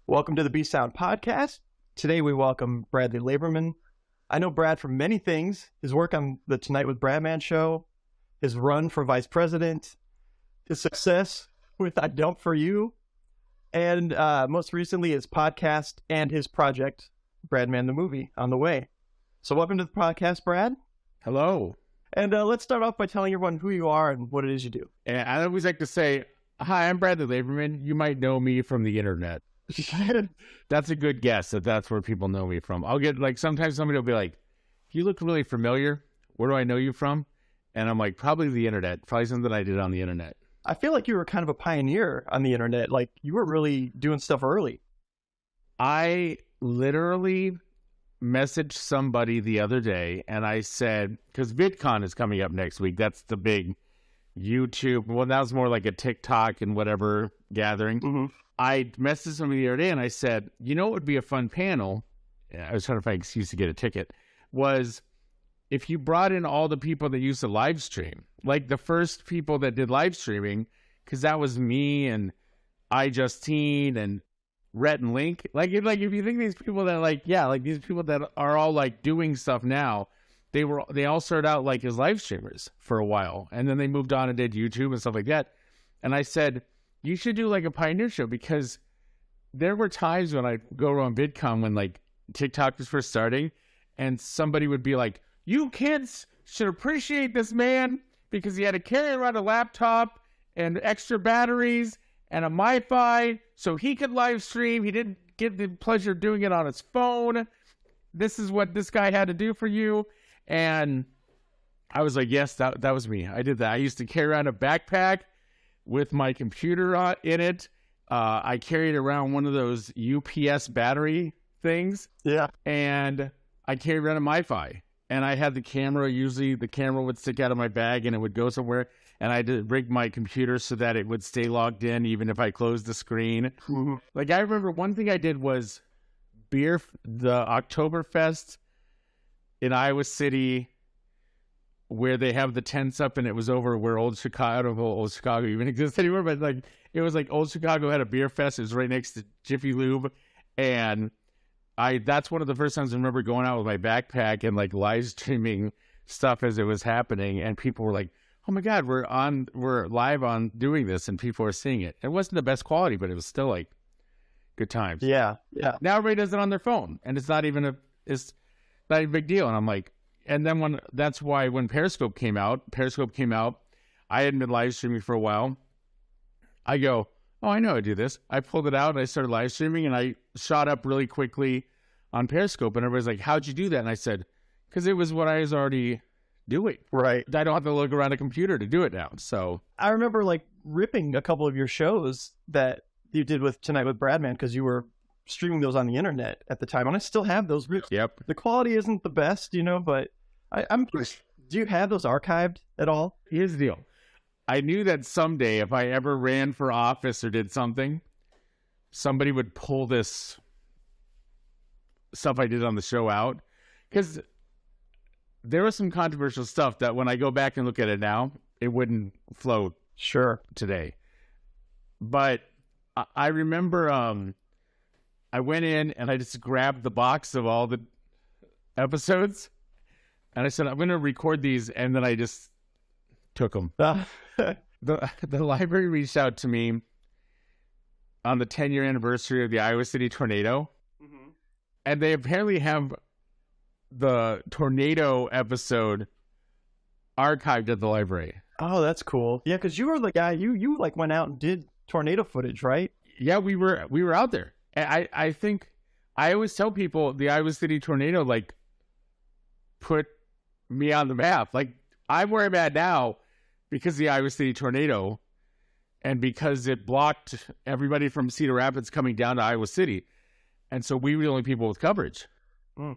Welcome to the B Sound Podcast. Today we welcome Bradley Laborman. I know Brad from many things, his work on the Tonight With Bradman show, his run for vice president, his success with I Dump For You, and most recently his podcast and his project, Bradman The Movie, on the way. So welcome to the podcast, Brad. Hello. And let's start off by telling everyone who you are and what it is you do. And I always like to say, hi, I'm Bradley Laborman. You might know me from the internet. That's a good guess that's where people know me from. I'll get sometimes somebody will be like, you look really familiar. Where do I know you from? And I'm like, probably the internet, probably something I did on the internet. I feel like you were kind of a pioneer on the internet. Like you were really doing stuff early. I literally messaged somebody the other day and I said, because VidCon is coming up next week. That's the big YouTube. Well, that was more like a TikTok and whatever gathering. Mm-hmm. I messaged somebody the other day and I said, you know what would be a fun panel? I was trying to find an excuse to get a ticket. Was if you brought in all the people that used to live stream, like the first people that did live streaming, because that was me and iJustine and Rhett and Link. If you think these people that these people that are all doing stuff now, they all started out as live streamers for a while, and then they moved on and did YouTube and stuff like that. And I said, you should do a pioneer show, because there were times when I'd go around VidCon when TikTok was first starting and somebody would be like, you kids should appreciate this man because he had to carry around a laptop and extra batteries and a MiFi so he could live stream. He didn't get the pleasure of doing it on his phone. This is what this guy had to do for you. And I was like, yes, that was me. I did that. I used to carry around a backpack with my computer in it. I carried around one of those UPS battery things. Yeah. And I carried around a MiFi. And I had the camera. Usually the camera would stick out of my bag and it would go somewhere. And I did rig my computer so that it would stay logged in even if I closed the screen. Mm-hmm. I remember one thing I did was the Oktoberfest in Iowa City, where they have the tents up, and it was over where Old Chicago, I don't know if Old Chicago even exists anymore, but it was Old Chicago had a beer fest. It was right next to Jiffy Lube. And that's one of the first times I remember going out with my backpack and live streaming stuff as it was happening. And people were like, oh my God, we're live on doing this, and people were seeing it. It wasn't the best quality, but it was still good times. Yeah. Yeah. Now everybody does it on their phone, and it's not even a big deal. And I'm like, and then that's why when Periscope came out, I hadn't been live streaming for a while. I go, oh, I know how to do this. I pulled it out and I started live streaming, and I shot up really quickly on Periscope, and everybody's like, how'd you do that? And I said, because it was what I was already doing. Right. I don't have to look around a computer to do it now. So I remember ripping a couple of your shows that you did with Tonight With Bradman, because you were streaming those on the internet at the time, and I still have those rips. Yep. The quality isn't the best, but I'm curious, do you have those archived at all? Here's the deal. I knew that someday if I ever ran for office or did something, somebody would pull this stuff I did on the show out, because there was some controversial stuff that when I go back and look at it now, it wouldn't float today. But I remember I went in and I just grabbed the box of all the episodes, and I said, I'm going to record these, and then I just took them. The library reached out to me on the 10-year anniversary of the Iowa City tornado, mm-hmm. and they apparently have the tornado episode archived at the library. Oh, that's cool. Yeah, because you were the guy, you went out and did tornado footage, right? Yeah, we were out there. And I think I always tell people the Iowa City tornado put me on the map. I'm where I'm at now because of the Iowa City tornado, and because it blocked everybody from Cedar Rapids coming down to Iowa City. And so we were the only people with coverage. Mm.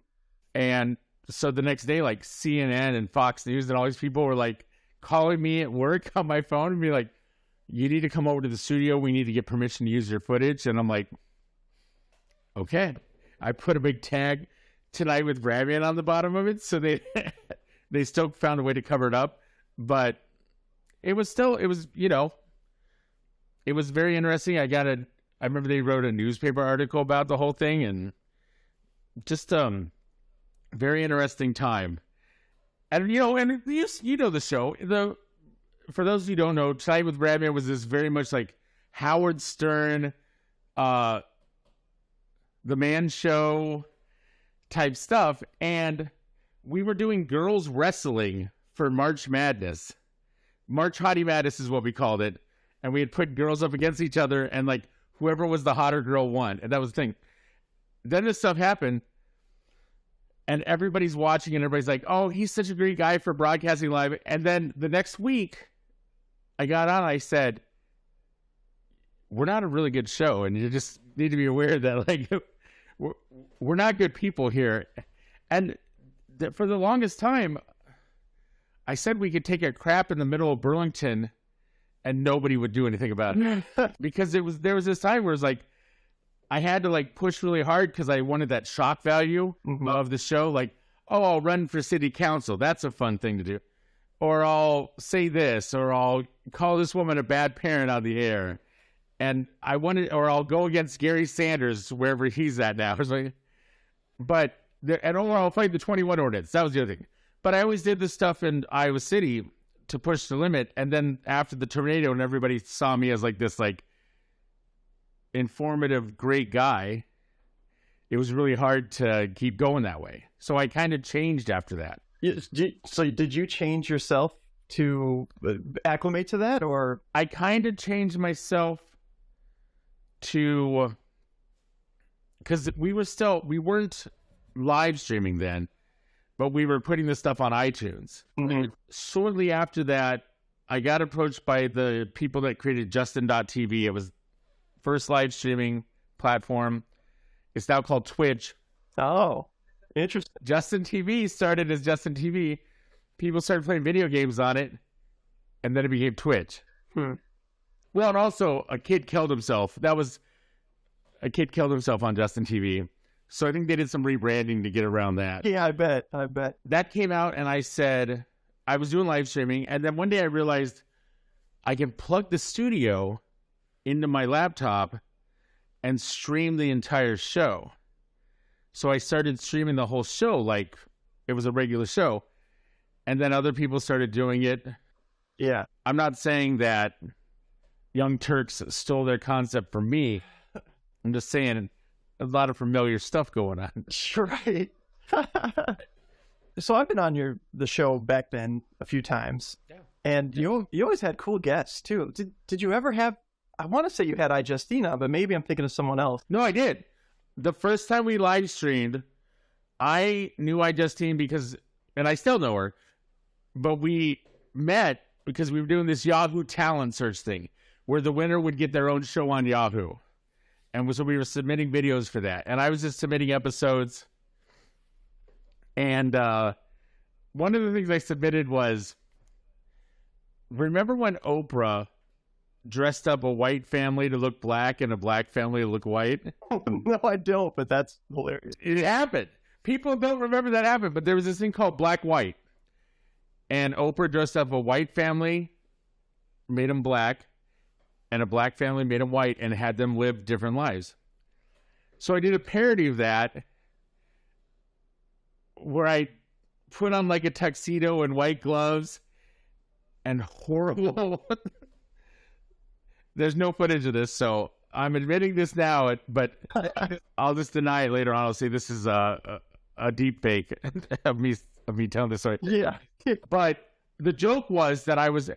And so the next day, CNN and Fox News and all these people were calling me at work on my phone and be like, you need to come over to the studio. We need to get permission to use your footage. And I'm like, okay. I put a big tag, Tonight With Bradman, on the bottom of it. So they still found a way to cover it up. But it was very interesting. I got I remember they wrote a newspaper article about the whole thing, and just very interesting time. And and you know the show. For those who don't know, Tonight with Bradman was this very much like Howard Stern, The Man Show type stuff, and we were doing girls wrestling for March Madness. March Hottie Madness is what we called it, and we had put girls up against each other, and like whoever was the hotter girl won, and that was the thing. Then this stuff happened, and everybody's watching, and everybody's like, "Oh, he's such a great guy for broadcasting live." And then the next week, I got on. I said, "We're not a really good show, and you just need to be aware that like we're not good people here." And for the longest time, I said we could take a crap in the middle of Burlington, and nobody would do anything about it because there was this time where it's like I had to like push really hard because I wanted that shock value of the show. Like, oh, I'll run for city council. That's a fun thing to do. Or I'll say this, or I'll call this woman a bad parent on the air. And or I'll go against Gary Sanders wherever he's at now. Or I'll fight the 21 ordinance. That was the other thing. But I always did this stuff in Iowa City to push the limit. And then after the tornado, and everybody saw me as like this like informative, great guy, it was really hard to keep going that way. So I kind of changed after that. So did you change yourself to acclimate to that, or? I kind of changed myself to, because we weren't live streaming then, but we were putting this stuff on iTunes. Mm-hmm. Shortly after that, I got approached by the people that created iJustine.tv. It was first live streaming platform. It's now called Twitch. Oh, interesting. Justin TV started as Justin TV. People started playing video games on it, and then it became Twitch. Well, and also a kid killed himself. A kid killed himself on Justin TV. So I think they did some rebranding to get around that. Yeah, I bet. That came out, and I said, I was doing live streaming, and then one day I realized I can plug the studio into my laptop and stream the entire show. So I started streaming the whole show like it was a regular show. And then other people started doing it. Yeah. I'm not saying that Young Turks stole their concept from me. I'm just saying a lot of familiar stuff going on. Right. So I've been on the show back then a few times. Yeah. And you always had cool guests too. Did you ever have, I want to say you had iJustine on, but maybe I'm thinking of someone else. No, I did. The first time we live streamed, I knew iJustine because, and I still know her, but we met because we were doing this Yahoo talent search thing where the winner would get their own show on Yahoo. And so we were submitting videos for that. And I was just submitting episodes. And one of the things I submitted was, remember when Oprah dressed up a white family to look black and a black family to look white? No, I don't, but that's hilarious. It happened. People don't remember that happened, but there was this thing called Black White. And Oprah dressed up a white family, made them black, and a black family made them white, and had them live different lives. So I did a parody of that where I put on like a tuxedo and white gloves and horrible. There's no footage of this, so I'm admitting this now, but I'll just deny it later on. I'll say this is a deep fake of me telling this story. Yeah. But the joke was that I was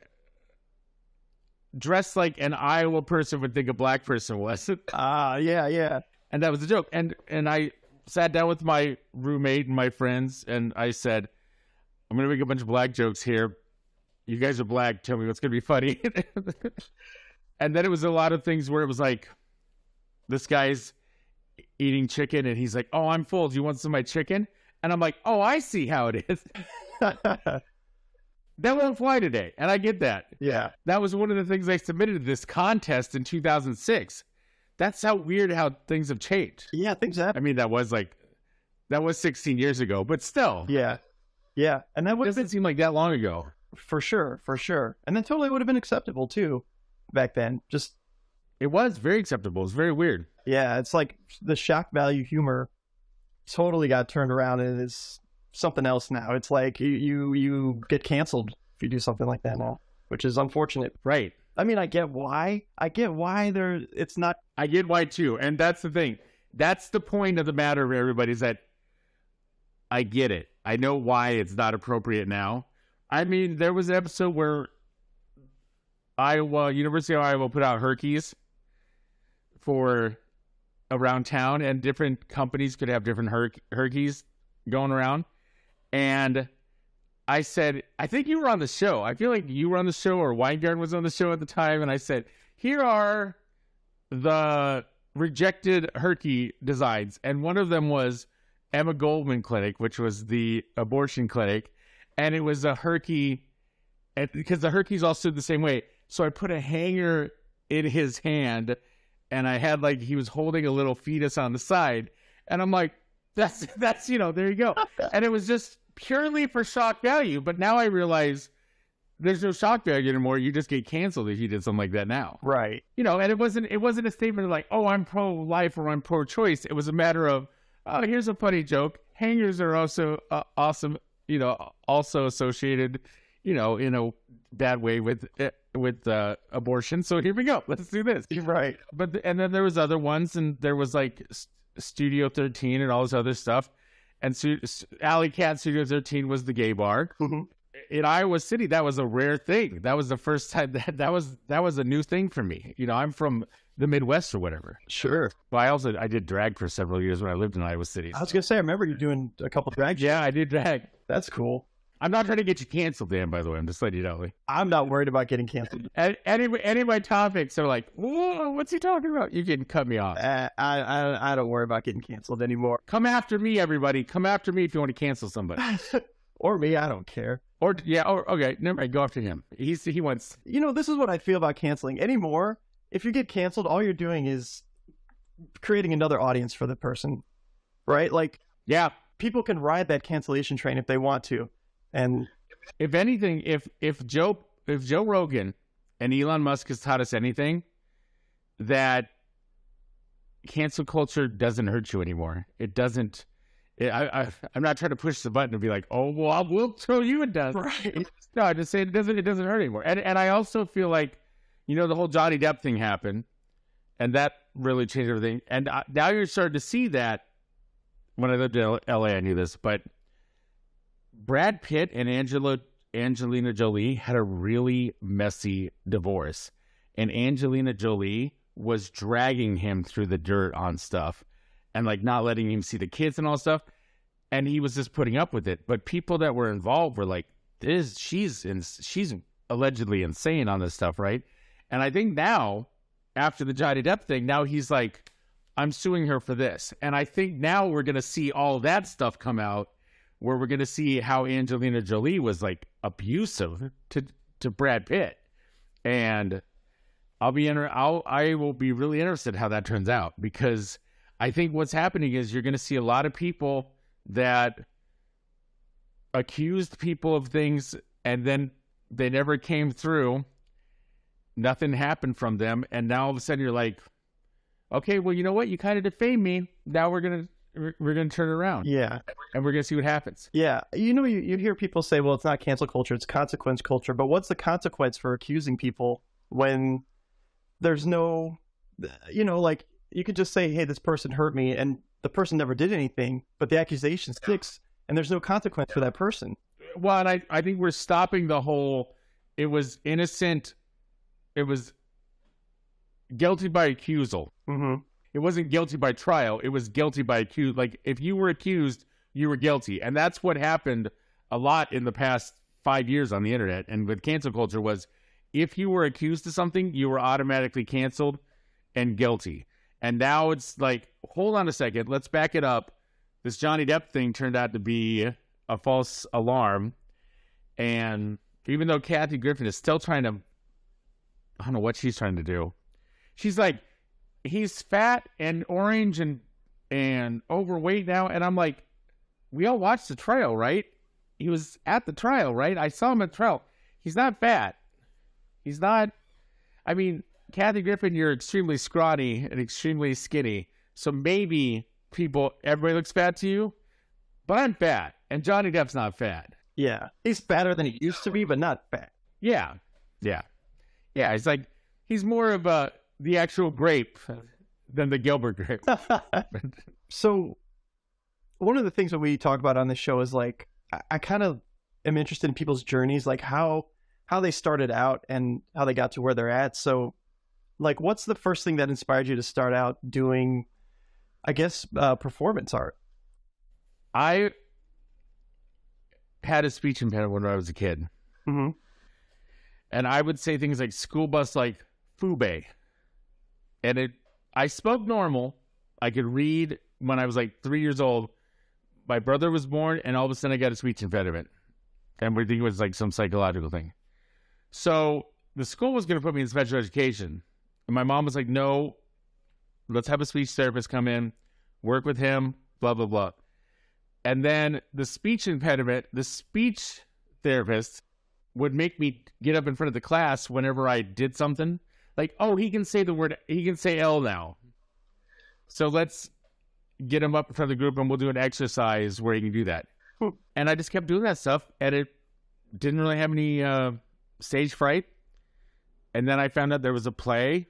dressed like an Iowa person would think a black person was. Yeah. And that was the joke. And I sat down with my roommate and my friends, and I said, I'm going to make a bunch of black jokes here. You guys are black. Tell me what's going to be funny. And then it was a lot of things where it was like, this guy's eating chicken, and he's like, oh, I'm full. Do you want some of my chicken? And I'm like, oh, I see how it is. That won't fly today. And I get that. Yeah. That was one of the things I submitted to this contest in 2006. That's how weird how things have changed. Yeah, things happen. I mean, that was 16 years ago, but still. Yeah. And that doesn't seem like that long ago. For sure. And that totally would have been acceptable too back then. It was very acceptable. It was very weird. Yeah, it's like the shock value humor totally got turned around and is something else now. It's like you get canceled if you do something like that now, which is unfortunate. Right. I mean, I get why it's not. I get why too. And that's the thing. That's the point of the matter, everybody, is that I get it. I know why it's not appropriate now. I mean, there was an episode where University of Iowa put out Herkies for around town, and different companies could have different Herkies going around. And I said, I think you were on the show. I feel like you were on the show, or Weingarten was on the show at the time. And I said, here are the rejected Herky designs. And one of them was Emma Goldman Clinic, which was the abortion clinic. And it was a Herky, because the Herky's all stood the same way. So I put a hanger in his hand, and I had like, he was holding a little fetus on the side. And I'm like, that's, there you go. And it was just purely for shock value. But now I realize there's no shock value anymore. You just get canceled if you did something like that now. Right. And it wasn't a statement of like, oh, I'm pro-life or I'm pro-choice. It was a matter of, oh, here's a funny joke. Hangers are also awesome, also associated, in a bad way with abortion. So here we go. Let's do this. Right. And then there was other ones, and there was like Studio 13 and all this other stuff. And Alley Cat Studio 13 was the gay bar. Mm-hmm. In Iowa City, that was a rare thing. That was the first time that was a new thing for me. I'm from the Midwest or whatever. Sure. But I did drag for several years when I lived in Iowa City. I was going to say, I remember you doing a couple drag shows. Yeah, I did drag. That's cool. I'm not trying to get you canceled, Dan, by the way. I'm just letting you know. I'm not worried about getting canceled. Any of my topics are like, whoa, what's he talking about? You can cut me off. I don't worry about getting canceled anymore. Come after me, everybody. Come after me if you want to cancel somebody. Or me, I don't care. Okay, never mind. Go after him. He wants. This is what I feel about canceling. Anymore, if you get canceled, all you're doing is creating another audience for the person, right? Like, yeah, people can ride that cancellation train if they want to. And if anything, if Joe Rogan and Elon Musk has taught us anything, that cancel culture doesn't hurt you anymore. It doesn't. I'm not trying to push the button and be like, oh, well, I will tell you it does. Right. No, I just say it doesn't hurt anymore. And I also feel like, the whole Johnny Depp thing happened, and that really changed everything. And now you're starting to see that. When I lived in LA, I knew this, but Brad Pitt and Angelina Jolie had a really messy divorce. And Angelina Jolie was dragging him through the dirt on stuff and like not letting him see the kids and all stuff. And he was just putting up with it. But people that were involved were like, she's allegedly insane on this stuff, right? And I think now, after the Johnny Depp thing, now he's like, I'm suing her for this. And I think now we're going to see all that stuff come out, where we're going to see how Angelina Jolie was like abusive to Brad Pitt. And I will be really interested how that turns out, because I think what's happening is you're going to see a lot of people that accused people of things and then they never came through. Nothing happened from them. And now all of a sudden you're like, okay, well, you know what? You kind of defamed me. Now we're going to turn it around. Yeah. And we're going to see what happens. Yeah. You hear people say, well, it's not cancel culture, it's consequence culture. But what's the consequence for accusing people when there's no, like, you could just say, hey, this person hurt me, and the person never did anything, but the accusation sticks, and there's no consequence for that person. Well, and I think we're stopping the whole, it was innocent, it was guilty by accusal. Mm-hmm. It wasn't guilty by trial, it was guilty by accused. Like, if you were accused, you were guilty. And that's what happened a lot in the past 5 years on the internet and with cancel culture was, if you were accused of something, you were automatically canceled and guilty. And now it's like, hold on a second, let's back it up. This Johnny Depp thing turned out to be a false alarm. And even though Kathy Griffin is still trying to, I don't know what she's trying to do. She's like, he's fat and orange and overweight now. And I'm like, we all watched the trial, right? He was at the trial, right? I saw him at the trial. He's not fat. He's not, I mean, Kathy Griffin, you're extremely scrawny and extremely skinny. So maybe everybody looks fat to you, but I'm fat. And Johnny Depp's not fat. Yeah. He's fatter than he used to be, but not fat. Yeah. Yeah. Yeah. It's like, he's more of the actual grape than the Gilbert grape. So one of the things that we talk about on this show is like, I kind of am interested in people's journeys, like how they started out and how they got to where they're at. So like, what's the first thing that inspired you to start out doing, I guess, performance art? I had a speech impediment when I was a kid. Mm-hmm. And I would say things like school bus, like fube. And I spoke normal. I could read when I was like 3 years old. My brother was born, and all of a sudden I got a speech impediment. And we think it was like some psychological thing. So the school was going to put me in special education. And my mom was like, no, let's have a speech therapist come in, work with him, blah, blah, blah. And then the speech therapist would make me get up in front of the class whenever I did something. Like, oh, he can say L now. So let's get him up in front of the group and we'll do an exercise where he can do that. And I just kept doing that stuff, and it didn't really have any stage fright. And then I found out there was a play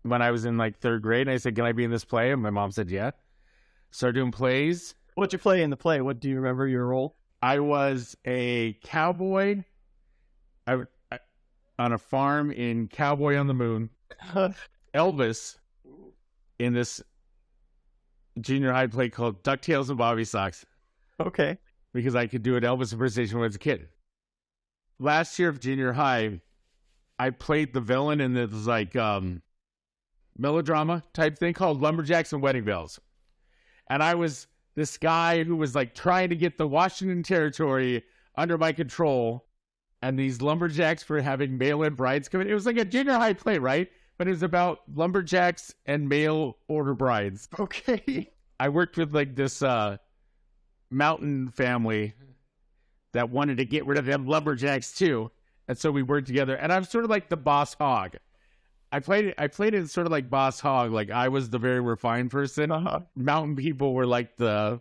when I was in like third grade. And I said, can I be in this play? And my mom said, yeah. Started doing plays. What'd you play in the play? What do you remember your role? I was a cowboy on a farm in Cowboy on the Moon. Elvis in this junior high play called DuckTales and Bobby Sox. Okay. Because I could do an Elvis impersonation when I was a kid. Last year of junior high, I played the villain in this like melodrama type thing called Lumberjacks and Wedding Bells. And I was this guy who was like trying to get the Washington Territory under my control, and these lumberjacks were having mail-in brides come in. It was like a junior high play, right? But it was about lumberjacks and mail order brides. Okay. I worked with like this mountain family that wanted to get rid of them lumberjacks too. And so we worked together, and I'm sort of like the boss hog. I played it sort of like boss hog. Like I was the very refined person. Mountain people were like the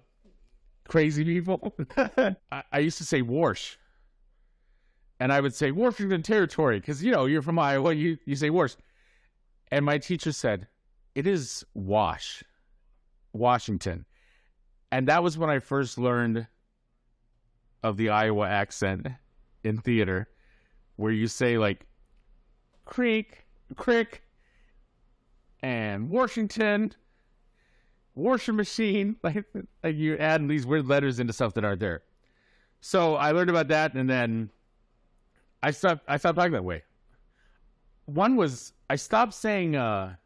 crazy people. I used to say Warsh. And I would say Washington Territory, because, you know, you're from Iowa, you say Warsh. And my teacher said, it is Washington. And that was when I first learned of the Iowa accent in theater, where you say like creek, and Washington, washing machine. Like you add these weird letters into stuff that aren't there. So I learned about that, and then I stopped talking that way. One was I stopped saying the.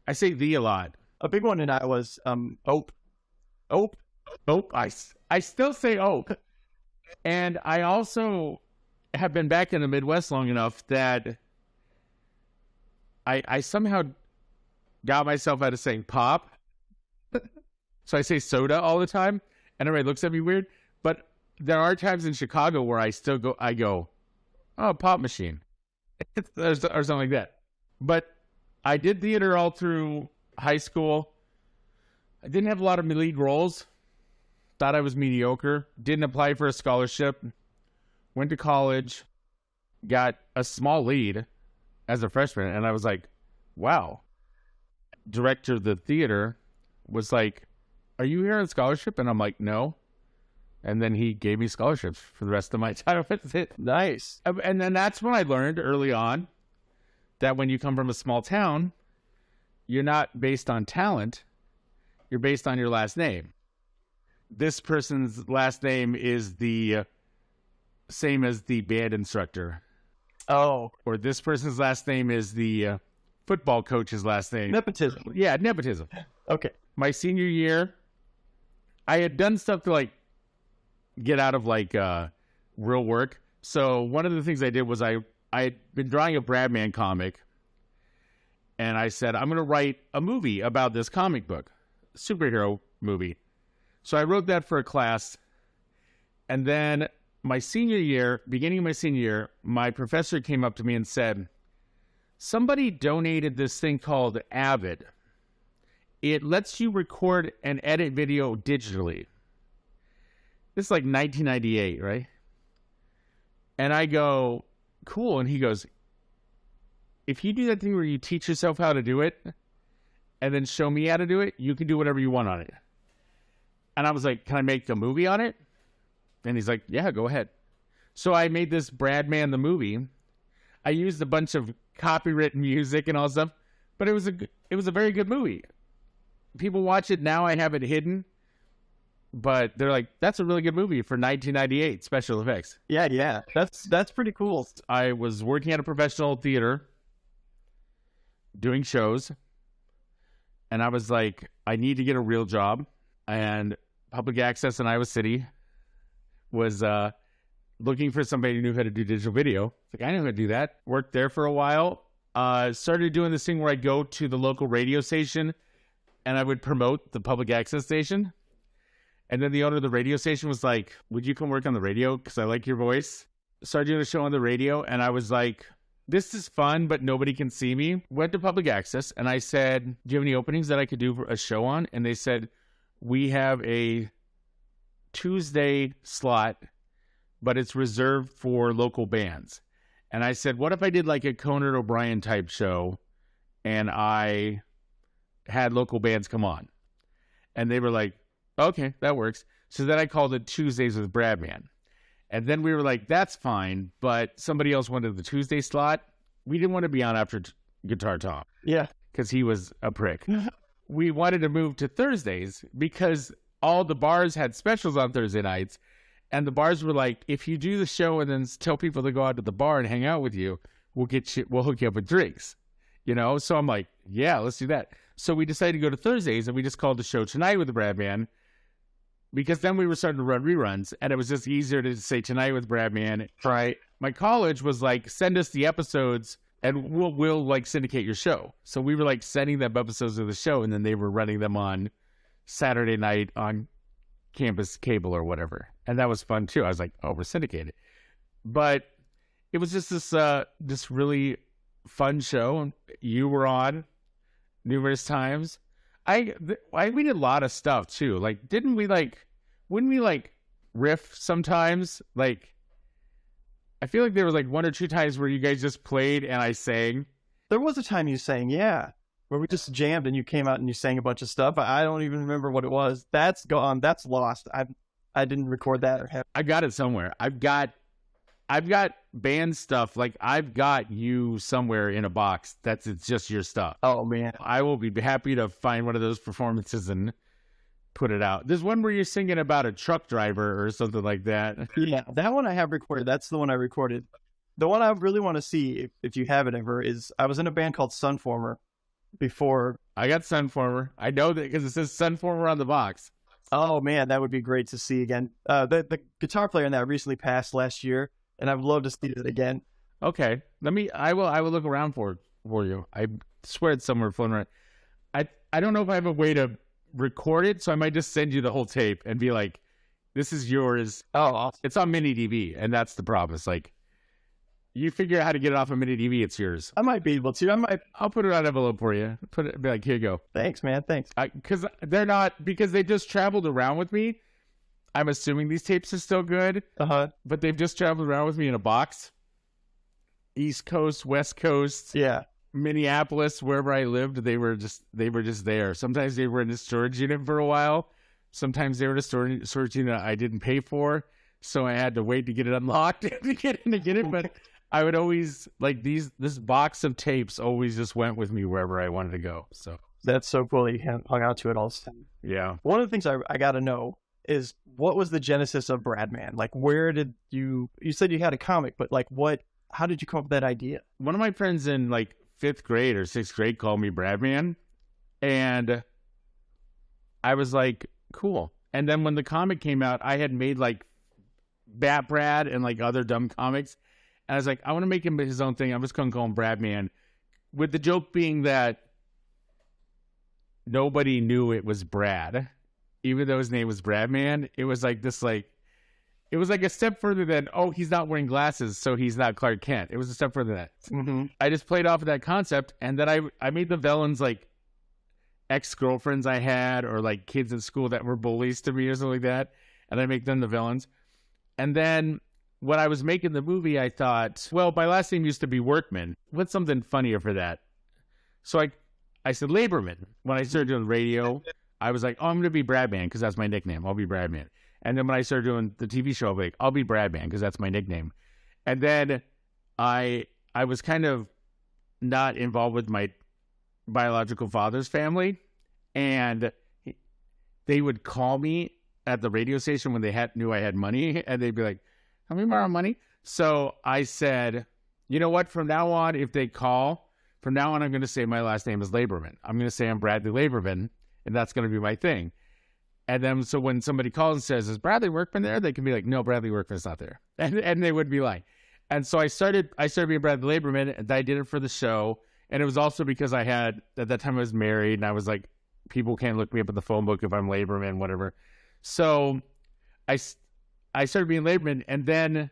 I say the a lot. A big one in Iowa was ope. I still say ope. And I also have been back in the Midwest long enough that I somehow got myself out of saying pop. So I say soda all the time, and everybody looks at me weird. But there are times in Chicago where I go, oh, pop machine. or something like that. But I did theater all through high school. I didn't have a lot of lead roles. Thought I was mediocre. Didn't apply for a scholarship. Went to college. Got a small lead as a freshman. And I was like, wow. Director of the theater was like, are you here on scholarship? And I'm like, no. And then he gave me scholarships for the rest of my time. Nice. And then that's when I learned early on that when you come from a small town, you're not based on talent. You're based on your last name. This person's last name is the same as the band instructor. Oh. Or this person's last name is the football coach's last name. Nepotism. Yeah, nepotism. Okay. My senior year, I had done stuff to like get out of like real work. So one of the things I did was I had been drawing a Bradman comic, and I said, I'm going to write a movie about this comic book, superhero movie. So I wrote that for a class, and then my senior year, beginning of my senior year, my professor came up to me and said, somebody donated this thing called Avid. It lets you record and edit video digitally. This is like 1998, right? And I go, cool. And he goes, if you do that thing where you teach yourself how to do it and then show me how to do it, you can do whatever you want on it. And I was like, can I make a movie on it? And he's like, yeah, go ahead. So I made this Bradman The Movie. I used a bunch of copywritten music and all stuff, but it was a very good movie. People watch it now. I have it hidden, but they're like, that's a really good movie for 1998 special effects. Yeah. That's pretty cool. I was working at a professional theater doing shows, and I was like, I need to get a real job. And Public Access in Iowa City was looking for somebody who knew how to do digital video. It's like, I know how to do that. Worked there for a while. Started doing this thing where I go to the local radio station and I would promote the Public Access station. And then the owner of the radio station was like, would you come work on the radio? Because I like your voice. Started doing a show on the radio, and I was like, this is fun, but nobody can see me. Went to Public Access, and I said, do you have any openings that I could do a show on? And they said, we have a Tuesday slot, but it's reserved for local bands. And I said, what if I did like a Conan O'Brien type show and I had local bands come on? And they were like, okay, that works. So then I called it Tuesdays with Bradman. And then we were like, that's fine, but somebody else wanted the Tuesday slot. We didn't want to be on after Guitar Tom. Yeah. Because he was a prick. We wanted to move to Thursdays because all the bars had specials on Thursday nights. And the bars were like, if you do the show and then tell people to go out to the bar and hang out with you, we'll hook you up with drinks. You know? So I'm like, yeah, let's do that. So we decided to go to Thursdays, and we just called the show Tonight with Bradman, because then we were starting to run reruns, and it was just easier to say Tonight with Bradman. Right. My college was like, send us the episodes and we'll like syndicate your show. So we were like sending them episodes of the show, and then they were running them on Saturday night on campus cable or whatever. And that was fun too. I was like, oh, we're syndicated. But it was just this really fun show. You were on numerous times. We did a lot of stuff too. Like, wouldn't we like riff sometimes? Like, I feel like there was like one or two times where you guys just played and I sang. There was a time you sang, yeah, where we just jammed and you came out and you sang a bunch of stuff. I don't even remember what it was. That's gone. That's lost. I didn't record that or have. I got it somewhere. I've got band stuff. Like, I've got you somewhere in a box. It's just your stuff. Oh man, I will be happy to find one of those performances and put it out. There's one where you're singing about a truck driver or something like that. Yeah, that one I have recorded. That's the one I recorded. The one I really want to see, if you have it ever, is I was in a band called Sunformer before. I got Sunformer. I know that because it says Sunformer on the box. Oh man, that would be great to see again. The guitar player in that recently passed last year, and I'd love to see it again. Okay, I will look around for you. I swear it's somewhere floating around. I don't know if I have a way to record it, so I might just send you the whole tape and be like, this is yours. Oh, awesome. It's on mini DV, and that's the problem. It's like, you figure out how to get it off of mini DV, it's yours. I might be able to. I'll put it on an envelope for you. Be like, here you go. Thanks, man. Thanks. Because they just traveled around with me. I'm assuming these tapes are still good. But they've just traveled around with me in a box. East Coast, West Coast. Yeah. Minneapolis, wherever I lived, they were just there. Sometimes they were in a storage unit for a while. Sometimes they were in a storage unit I didn't pay for, so I had to wait to get it unlocked to get it. But I would always like this box of tapes always just went with me wherever I wanted to go. So that's so cool that you hung out to it all the time. Yeah. One of the things I got to know is, what was the genesis of Bradman? Like, where did you said you had a comic, but like how did you come up with that idea? One of my friends in like 5th grade or 6th grade called me Bradman, and I was like, cool. And then when the comic came out, I had made like Bat Brad and like other dumb comics, and I was like, I want to make him his own thing. I'm just going to call him Bradman, with the joke being that nobody knew it was Brad, even though his name was Bradman. It was like this, like, It was like a step further than, oh, he's not wearing glasses, so he's not Clark Kent. It was a step further than that. Mm-hmm. I just played off of that concept, and then I made the villains like ex-girlfriends I had, or like kids in school that were bullies to me or something like that, and I make them the villains. And then when I was making the movie, I thought, well, my last name used to be Workman. What's something funnier for that? So I said Laborman. When I started doing radio, I was like, oh, I'm going to be Bradman because that's my nickname. I'll be Bradman. And then when I started doing the TV show, I'll be like, I'll be Bradman because that's my nickname. And then I was kind of not involved with my biological father's family, and they would call me at the radio station when they knew I had money, and they'd be like, "Can we borrow money?" So I said, you know what? From now on, if they call, I'm going to say my last name is Laborman. I'm going to say I'm Bradley Laborman, and that's going to be my thing. And then so when somebody calls and says, "Is Bradley Workman there?" They can be like, "No, Bradley Workman's not there," and they would be lying. And so I started being Bradley Laborman, and I did it for the show. And it was also because at that time I was married, and I was like, people can't look me up in the phone book if I'm Laborman, whatever. So I started being Laborman, and then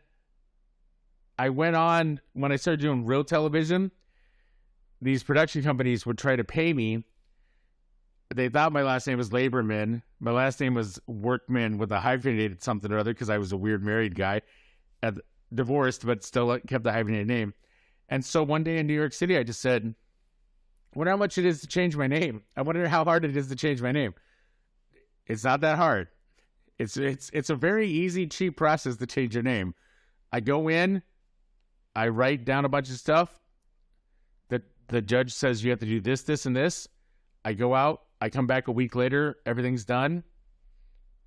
I went on, when I started doing real television, these production companies would try to pay me. They thought my last name was Laborman. My last name was Workman with a hyphenated something or other because I was a weird married guy, divorced, but still kept the hyphenated name. And so one day in New York City, I just said, I wonder how much it is to change my name. I wonder how hard it is to change my name. It's not that hard. It's a very easy, cheap process to change your name. I go in, I write down a bunch of stuff. The judge says you have to do this, this, and this. I go out. I come back a week later. Everything's done.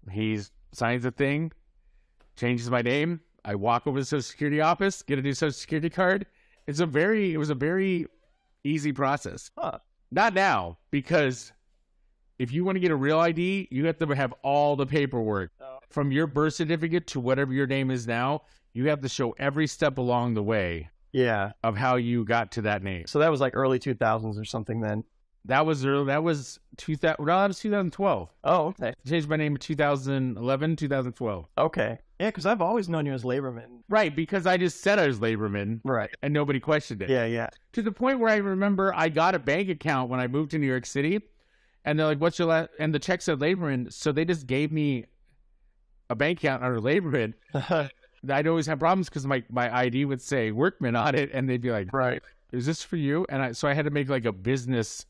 He signs the thing, changes my name. I walk over to the Social Security office, get a new Social Security card. It was a very easy process. Huh. Not now, because if you want to get a real ID, you have to have all the paperwork. Oh. From your birth certificate to whatever your name is now, you have to show every step along the way. Yeah. Of how you got to that name. So that was like early 2000s or something then. That was 2012. Oh, okay. I changed my name in 2011, 2012. Okay. Yeah, because I've always known you as Laborman. Right, because I just said I was Laborman. Right. And nobody questioned it. Yeah. To the point where I remember I got a bank account when I moved to New York City, and they're like, what's your last? And the check said Laborman, so they just gave me a bank account under Laborman. I'd always have problems because my ID would say Workman on it, and they'd be like, right, is this for you? And so I had to make like a business,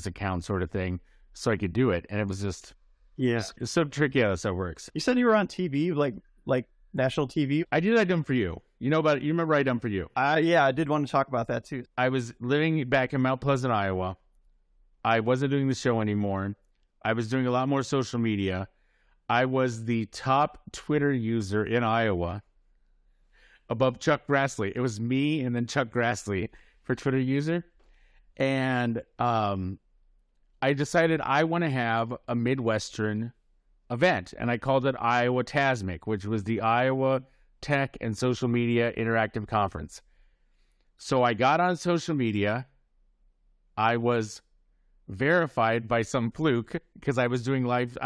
account sort of thing so I could do it. And it was just, it's so tricky how this stuff works. You said you were on TV, like national TV. I did I Done For You. You know about it? You remember I Done For You? Yeah, I did want to talk about that too. I was living back in Mount Pleasant, Iowa. I wasn't doing the show anymore. I was doing a lot more social media. I was the top Twitter user in Iowa above Chuck Grassley. It was me and then Chuck Grassley for Twitter user. And I decided I want to have a Midwestern event. And I called it Iowa Tasmic, which was the Iowa Tech and Social Media Interactive Conference. So I got on social media. I was verified by some fluke because I was doing live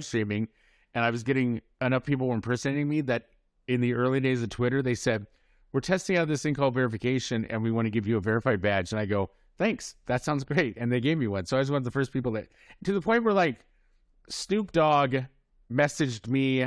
streaming, and I was getting enough people were impersonating me that in the early days of Twitter, they said, we're testing out this thing called verification, and we want to give you a verified badge. And I go, thanks, that sounds great. And they gave me one. So I was one of the first people that, to the point where like Snoop Dogg messaged me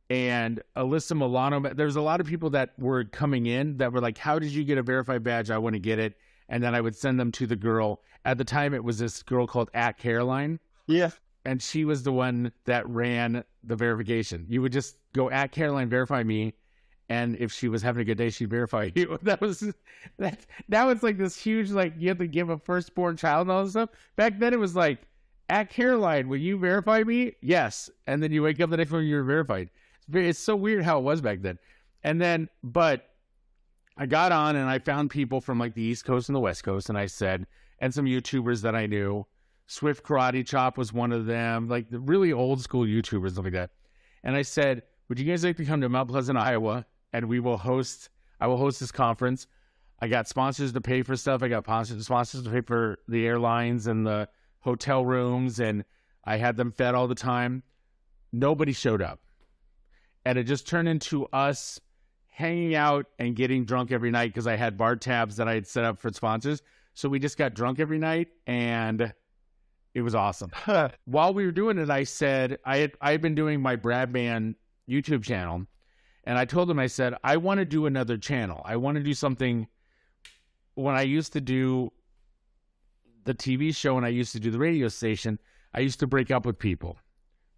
and Alyssa Milano. There's a lot of people that were coming in that were like, how did you get a verified badge? I want to get it. And then I would send them to the girl. At the time, it was this girl called @Caroline. Yeah. And she was the one that ran the verification. You would just go @Caroline, verify me. And if she was having a good day, she'd verify you. Now it's like this huge, like you have to give a firstborn child and all this stuff. Back then it was like, @Caroline, will you verify me? Yes. And then you wake up the next morning, you're verified. It's so weird how it was back then. And then, but I got on and I found people from like the East Coast and the West Coast. And I said, and some YouTubers that I knew. Swift Karate Chop was one of them, like the really old school YouTubers, stuff like that. And I said, would you guys like to come to Mount Pleasant, Iowa? And I will host this conference. I got sponsors to pay for stuff. I got sponsors to pay for the airlines and the hotel rooms. And I had them fed all the time. Nobody showed up. and it just turned into us hanging out and getting drunk every night because I had bar tabs that I had set up for sponsors. So we just got drunk every night, and it was awesome. While we were doing it, I said I had been doing my Bradman YouTube channel, and I told him, I said, I want to do another channel. I want to do something. When I used to do the TV show and I used to do the radio station, I used to break up with people.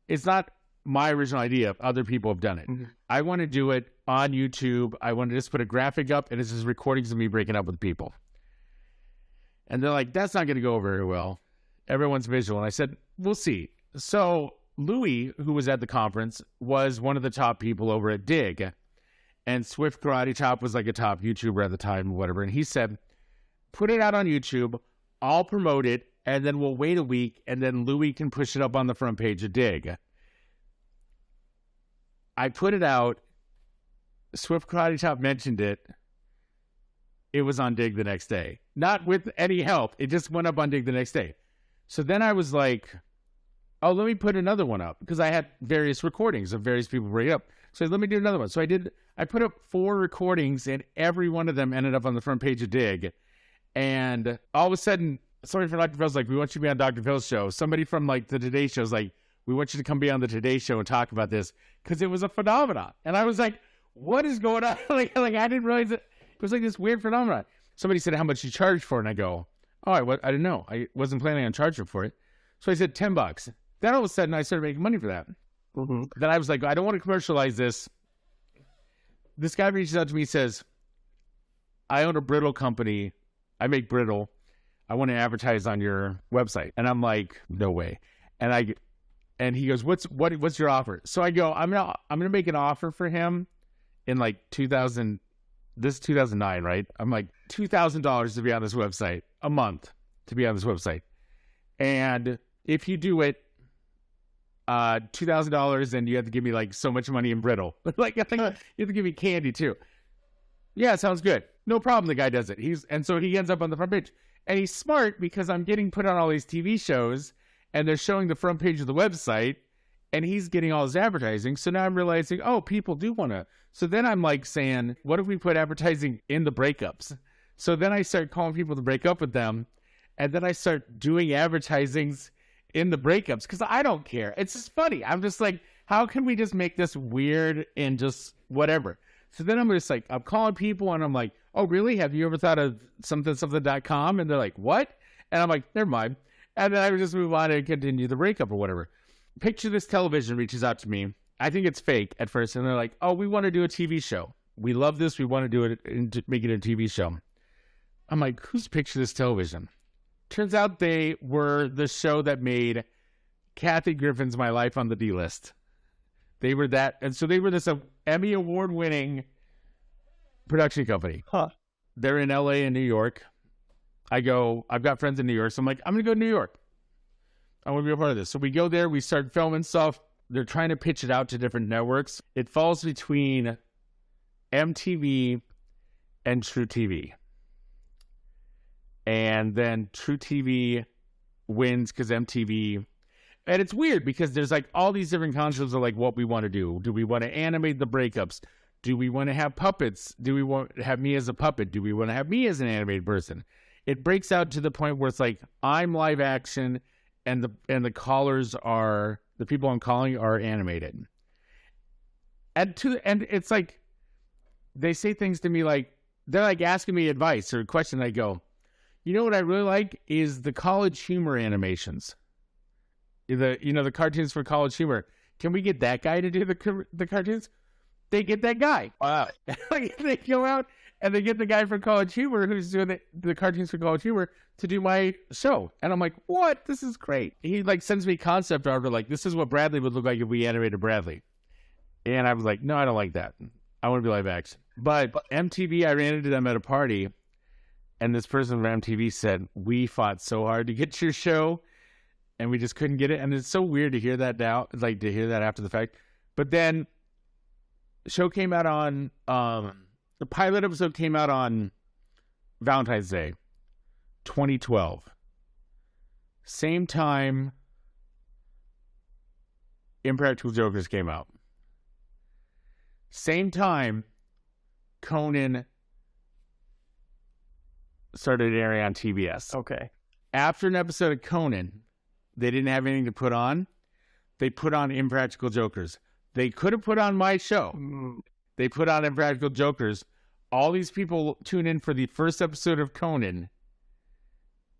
It's not my original idea. Other people have done it. Mm-hmm. I want to do it on YouTube. I want to just put a graphic up, and it's just recordings of me breaking up with people. And they're like, that's not going to go very well. Everyone's visual. And I said, we'll see. So Louis, who was at the conference, was one of the top people over at Dig. And Swift Karate Chop was like a top YouTuber at the time or whatever. And he said, put it out on YouTube. I'll promote it. And then we'll wait a week. And then Louis can push it up on the front page of Dig. I put it out. Swift Karate Chop mentioned it. It was on Dig the next day. Not with any help. It just went up on Dig the next day. So then I was like, oh, let me put another one up. Because I had various recordings of various people bringing it up. So let me do another one. So I put up 4 recordings, and every one of them ended up on the front page of Dig. And all of a sudden, somebody from Dr. Phil's like, we want you to be on Dr. Phil's show. Somebody from like the Today Show is like, we want you to come be on the Today Show and talk about this. Because it was a phenomenon. And I was like, what is going on? like I didn't realize it. It was like this weird phenomenon. Somebody said, how much you charge for it? And I go, oh, I didn't know. I wasn't planning on charging for it. So I said $10. Then all of a sudden, I started making money for that. Mm-hmm. Then I was like, I don't want to commercialize this. This guy reaches out to me, says, I own a brittle company. I make brittle. I want to advertise on your website. And I'm like, no way. And he goes, what's your offer? So I go, I'm gonna make an offer for him in like 2000. This is 2009, right? I'm like $2,000 to be on this website, a month to be on this website. And if you do it, $2,000, and you have to give me like so much money in brittle. Like, I think you have to give me candy too. Yeah, sounds good. No problem. The guy does it. And so he ends up on the front page, and he's smart because I'm getting put on all these TV shows, and they're showing the front page of the website, and he's getting all his advertising. So now I'm realizing, oh, people do want to. So then I'm like saying, what if we put advertising in the breakups? So then I start calling people to break up with them, and then I start doing advertisings in the breakups because I don't care. It's just funny. I'm just like, how can we just make this weird and just whatever? So then I'm just like, I'm calling people, and I'm like, oh, really? Have you ever thought of something.com? And they're like, what? And I'm like, never mind. And then I would just move on and continue the breakup or whatever. Picture This Television reaches out to me. I think it's fake at first. And they're like, oh, we want to do a TV show. We love this. We want to do it and make it a TV show. I'm like, who's Picture This Television? Turns out they were the show that made Kathy Griffin's My Life on the D-List. They were that. And so they were this Emmy Award-winning production company. Huh. They're in LA and New York. I've got friends in New York. So I'm like, I'm going to go to New York. I want to be a part of this. So we go there. We start filming stuff. They're trying to pitch it out to different networks. It falls between MTV and True TV. And then True TV wins because MTV. And it's weird because there's like all these different concepts of like what we want to do. Do we want to animate the breakups? Do we want to have puppets? Do we want to have me as a puppet? Do we want to have me as an animated person? It breaks out to the point where it's like I'm live action and the callers are, the people I'm calling are animated. And it's like they say things to me like, they're like asking me advice or a question. I go, you know what I really like is the College Humor animations. The cartoons for College Humor. Can we get that guy to do the cartoons? They get that guy. Wow. Like they go out and they get the guy from College Humor who's doing the cartoons for College Humor to do my show. And I'm like, what? This is great. He like sends me concept art like, this is what Bradley would look like if we animated Bradley. And I was like, no, I don't like that. I want to be live action. But MTV, I ran into them at a party, and this person from MTV said, we fought so hard to get your show, and we just couldn't get it. And it's so weird to hear that now, like to hear that after the fact. But then the show came out on, the pilot episode came out on Valentine's Day, 2012. Same time Impractical Jokers came out. Same time, Conan started airing on TBS. Okay. After an episode of Conan, they didn't have anything to put on. They put on Impractical Jokers. They could have put on my show. They put on Impractical Jokers. All these people tune in for the first episode of Conan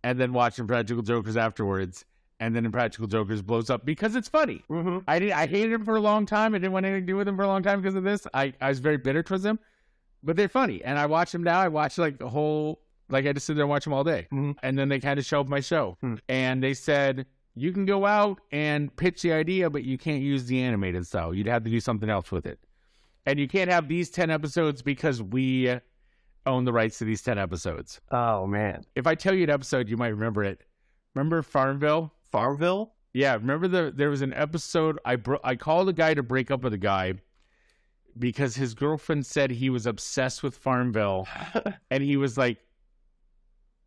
and then watch Impractical Jokers afterwards. And then Impractical Jokers blows up because it's funny. I hated him for a long time. I didn't want anything to do with him for a long time because of this. I was very bitter towards them. But they're funny. And I watch them now. I watch like the whole... Like, I just sit there and watch them all day. And then they kind of show up my show. And they said, you can go out and pitch the idea, but you can't use the animated style. You'd have to do something else with it. And you can't have these 10 episodes because we own the rights to these 10 episodes. Oh, man. If I tell you an episode, you might remember it. Remember Farmville? Farmville? Yeah, remember there was an episode, I called a guy to break up with a guy because his girlfriend said he was obsessed with Farmville. And he was like,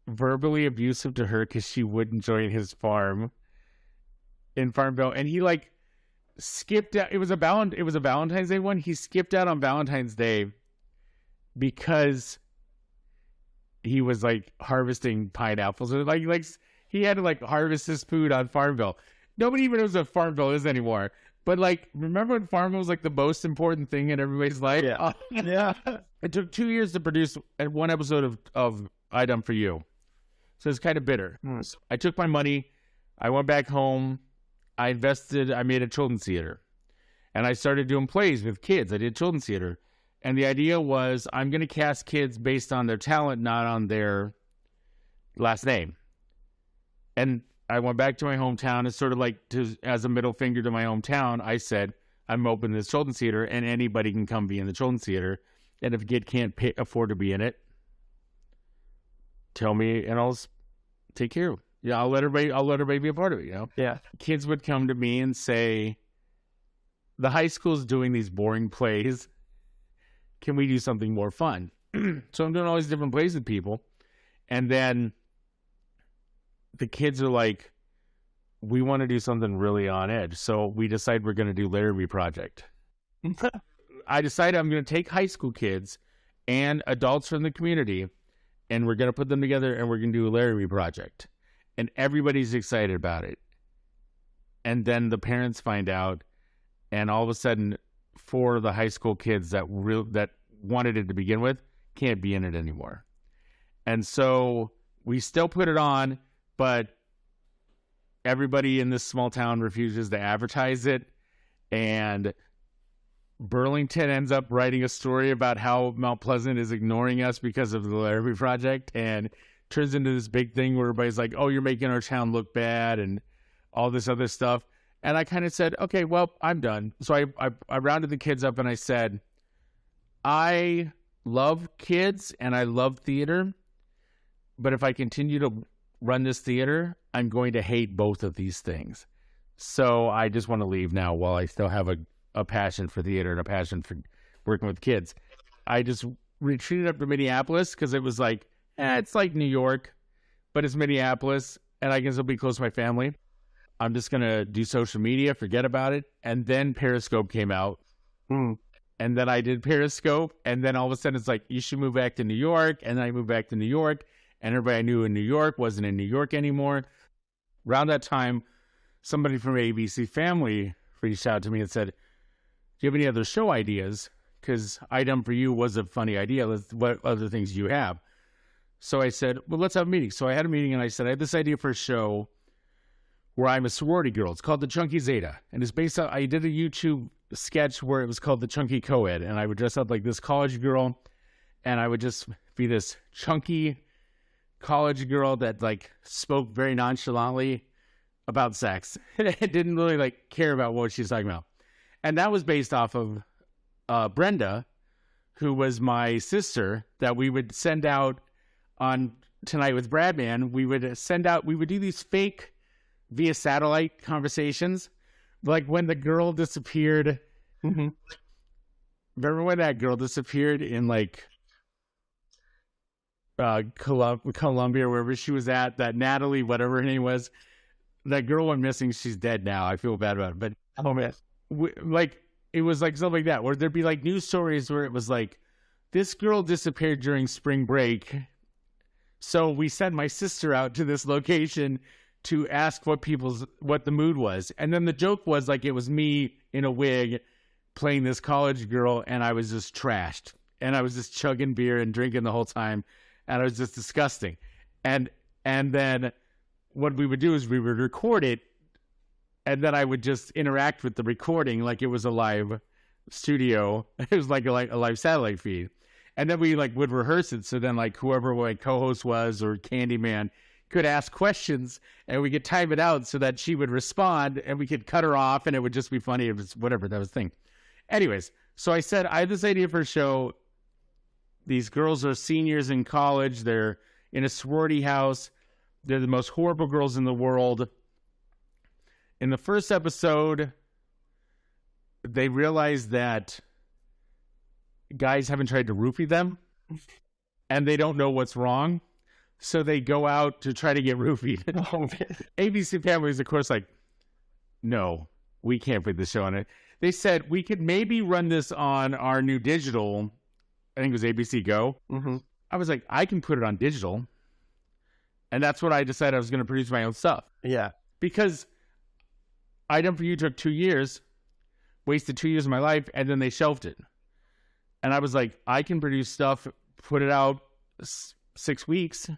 verbally abusive to her because she wouldn't join his farm in Farmville, and he like skipped out. It was a Valentine's Day one. He skipped out on Valentine's Day because he was like harvesting pineapples, or like he had to like harvest his food on Farmville. Nobody even knows what Farmville is anymore. But like, remember when Farmville was like the most important thing in everybody's life? Yeah. Yeah. It took 2 years to produce one episode of I Done For You. So it's kind of bitter. So I took my money. I went back home. I made a children's theater. And I started doing plays with kids. I did children's theater. And the idea was I'm going to cast kids based on their talent, not on their last name. And I went back to my hometown. It's sort of like, as a middle finger to my hometown, I said, I'm opening this children's theater and anybody can come be in the children's theater. And if a kid can't afford to be in it, tell me and I'll take care of it. Yeah, I'll let everybody be a part of it, you know? Yeah. Kids would come to me and say, the high school's doing these boring plays. Can we do something more fun? So I'm doing all these different plays with people. And then the kids are like, we want to do something really on edge. So we decide we're going to do Larry Project. I decided I'm going to take high school kids and adults from the community, and we're going to put them together and we're going to do a Larry Project. And everybody's excited about it. And then the parents find out, and all of a sudden, 4 of the high school kids that wanted it to begin with can't be in it anymore. And so we still put it on, but everybody in this small town refuses to advertise it. And Burlington ends up writing a story about how Mount Pleasant is ignoring us because of the Larry Project, and turns into this big thing where everybody's like, oh, you're making our town look bad and all this other stuff. And I kind of said, okay, well, I'm done. So I rounded the kids up and I said, I love kids and I love theater, but if I continue to run this theater, I'm going to hate both of these things. So I just want to leave now while I still have a passion for theater and a passion for working with kids. I just retreated up to Minneapolis because it was like, it's like New York, but it's Minneapolis, and I can still be close to my family. I'm just going to do social media, forget about it. And then Periscope came out. And then I did Periscope, and then all of a sudden it's like, you should move back to New York. And then I moved back to New York, and everybody I knew in New York wasn't in New York anymore. Around that time, somebody from ABC Family reached out to me and said, do you have any other show ideas? Because I Done For You was a funny idea. What other things do you have? So I said, well, let's have a meeting. So I had a meeting and I said, I have this idea for a show where I'm a sorority girl. It's called The Chunky Zeta. And it's based on, I did a YouTube sketch where it was called The Chunky Coed. And I would dress up like this college girl. And I would just be this chunky college girl that like spoke very nonchalantly about sex. It didn't really like care about what she was talking about. And that was based off of Brenda, who was my sister, that we would send out on Tonight with Bradman. We would do these fake via satellite conversations. Like when the girl disappeared. Remember when that girl disappeared in like Columbia, wherever she was at, that Natalie, whatever her name was, that girl went missing. She's dead now. I feel bad about it. But oh man, it was like something like that, where there'd be like news stories where it was like, this girl disappeared during spring break. So we sent my sister out to this location to ask what the mood was. And then the joke was like, it was me in a wig playing this college girl, and I was just trashed. And I was just chugging beer and drinking the whole time. And I was just disgusting. And then what we would do is we would record it, and then I would just interact with the recording like it was a live studio. It was like a live satellite feed. And then we like would rehearse it. So then like whoever my co-host was or Candyman could ask questions, and we could time it out so that she would respond, and we could cut her off, and it would just be funny. It was whatever, that was the thing. Anyways, so I said, I have this idea for a show. These girls are seniors in college. They're in a sorority house. They're the most horrible girls in the world. In the first episode, they realize that guys haven't tried to roofie them, and they don't know what's wrong. So they go out to try to get roofied. Oh, man. ABC Family is, of course, like, no, we can't put this show on it. They said, we could maybe run this on our new digital. I think it was ABC Go. Mm-hmm. I was like, I can put it on digital. And that's what I decided I was going to produce my own stuff. Yeah. Because Item for You took 2 years, wasted 2 years of my life, and then they shelved it. And I was like, I can produce stuff, put it out 6 weeks,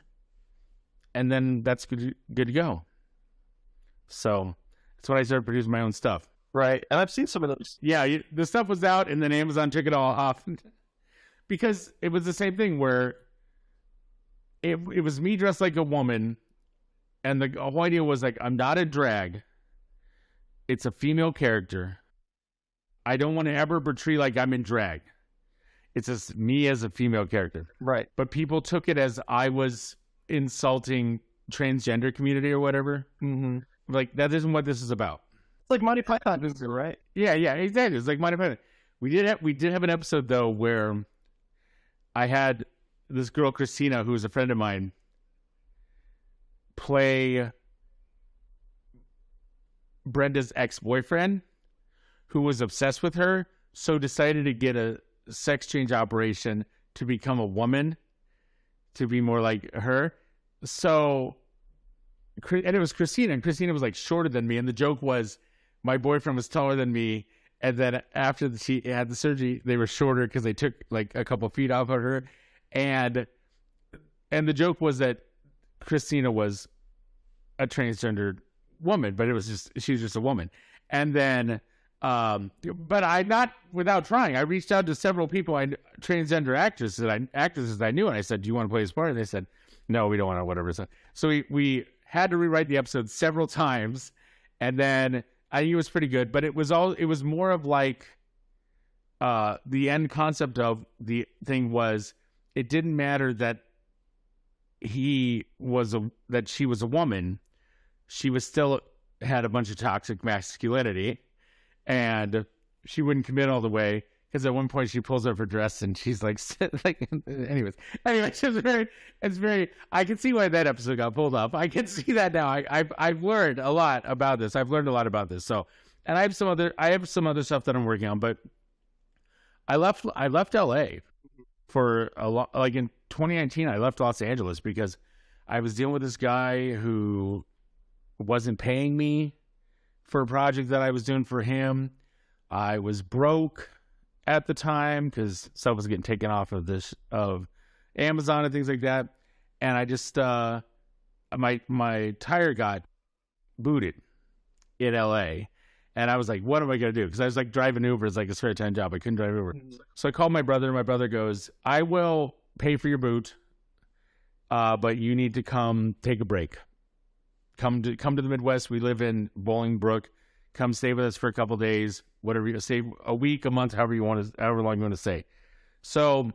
and then that's good to go. So that's when I started producing my own stuff. Right. And I've seen some of those. Yeah, the stuff was out, and then Amazon took it all off. Because it was the same thing where it was me dressed like a woman, and the whole idea was like, I'm not a drag. It's a female character. I don't want to ever portray like I'm in drag. It's just me as a female character. Right. But people took it as I was insulting transgender community or whatever. Mm-hmm. Like, that isn't what this is about. It's like Monty Python, right? Yeah, exactly. It's like Monty Python. We did have an episode, though, where I had this girl, Christina, who was a friend of mine, play Brenda's ex-boyfriend, who was obsessed with her, so decided to get a sex change operation to become a woman, to be more like her. So, and it was Christina, and Christina was like shorter than me, and the joke was my boyfriend was taller than me, and then after she had the surgery, they were shorter because they took like a couple feet off of her, and the joke was that Christina was a transgendered woman, but she was just a woman. And then but I, not without trying, I reached out to several people, transgender actresses I knew, and I said, do you want to play this part? And they said, no, we don't want to, whatever. So we had to rewrite the episode several times, and then I think it was pretty good, but it was more of like the end concept of the thing was, it didn't matter that she was a woman. She was still had a bunch of toxic masculinity, and she wouldn't commit all the way, because at one point she pulls up her dress and she's like anyways, it's very, I can see why that episode got pulled up. I can see that now. I've learned a lot about this. So, and I have some other stuff that I'm working on, but I left LA for a lot. Like in 2019, I left Los Angeles because I was dealing with this guy who wasn't paying me for a project that I was doing for him. I was broke at the time because stuff was getting taken off of Amazon and things like that. And I just, my tire got booted in LA. And I was like, what am I going to do? Because I was like driving Uber. It's like a spare time job. I couldn't drive Uber. So I called my brother. My brother goes, I will pay for your boot, but you need to come take a break. Come to the Midwest. We live in Bolingbrook. Come stay with us for a couple of days, whatever you say, a week, a month, however long you want to stay. So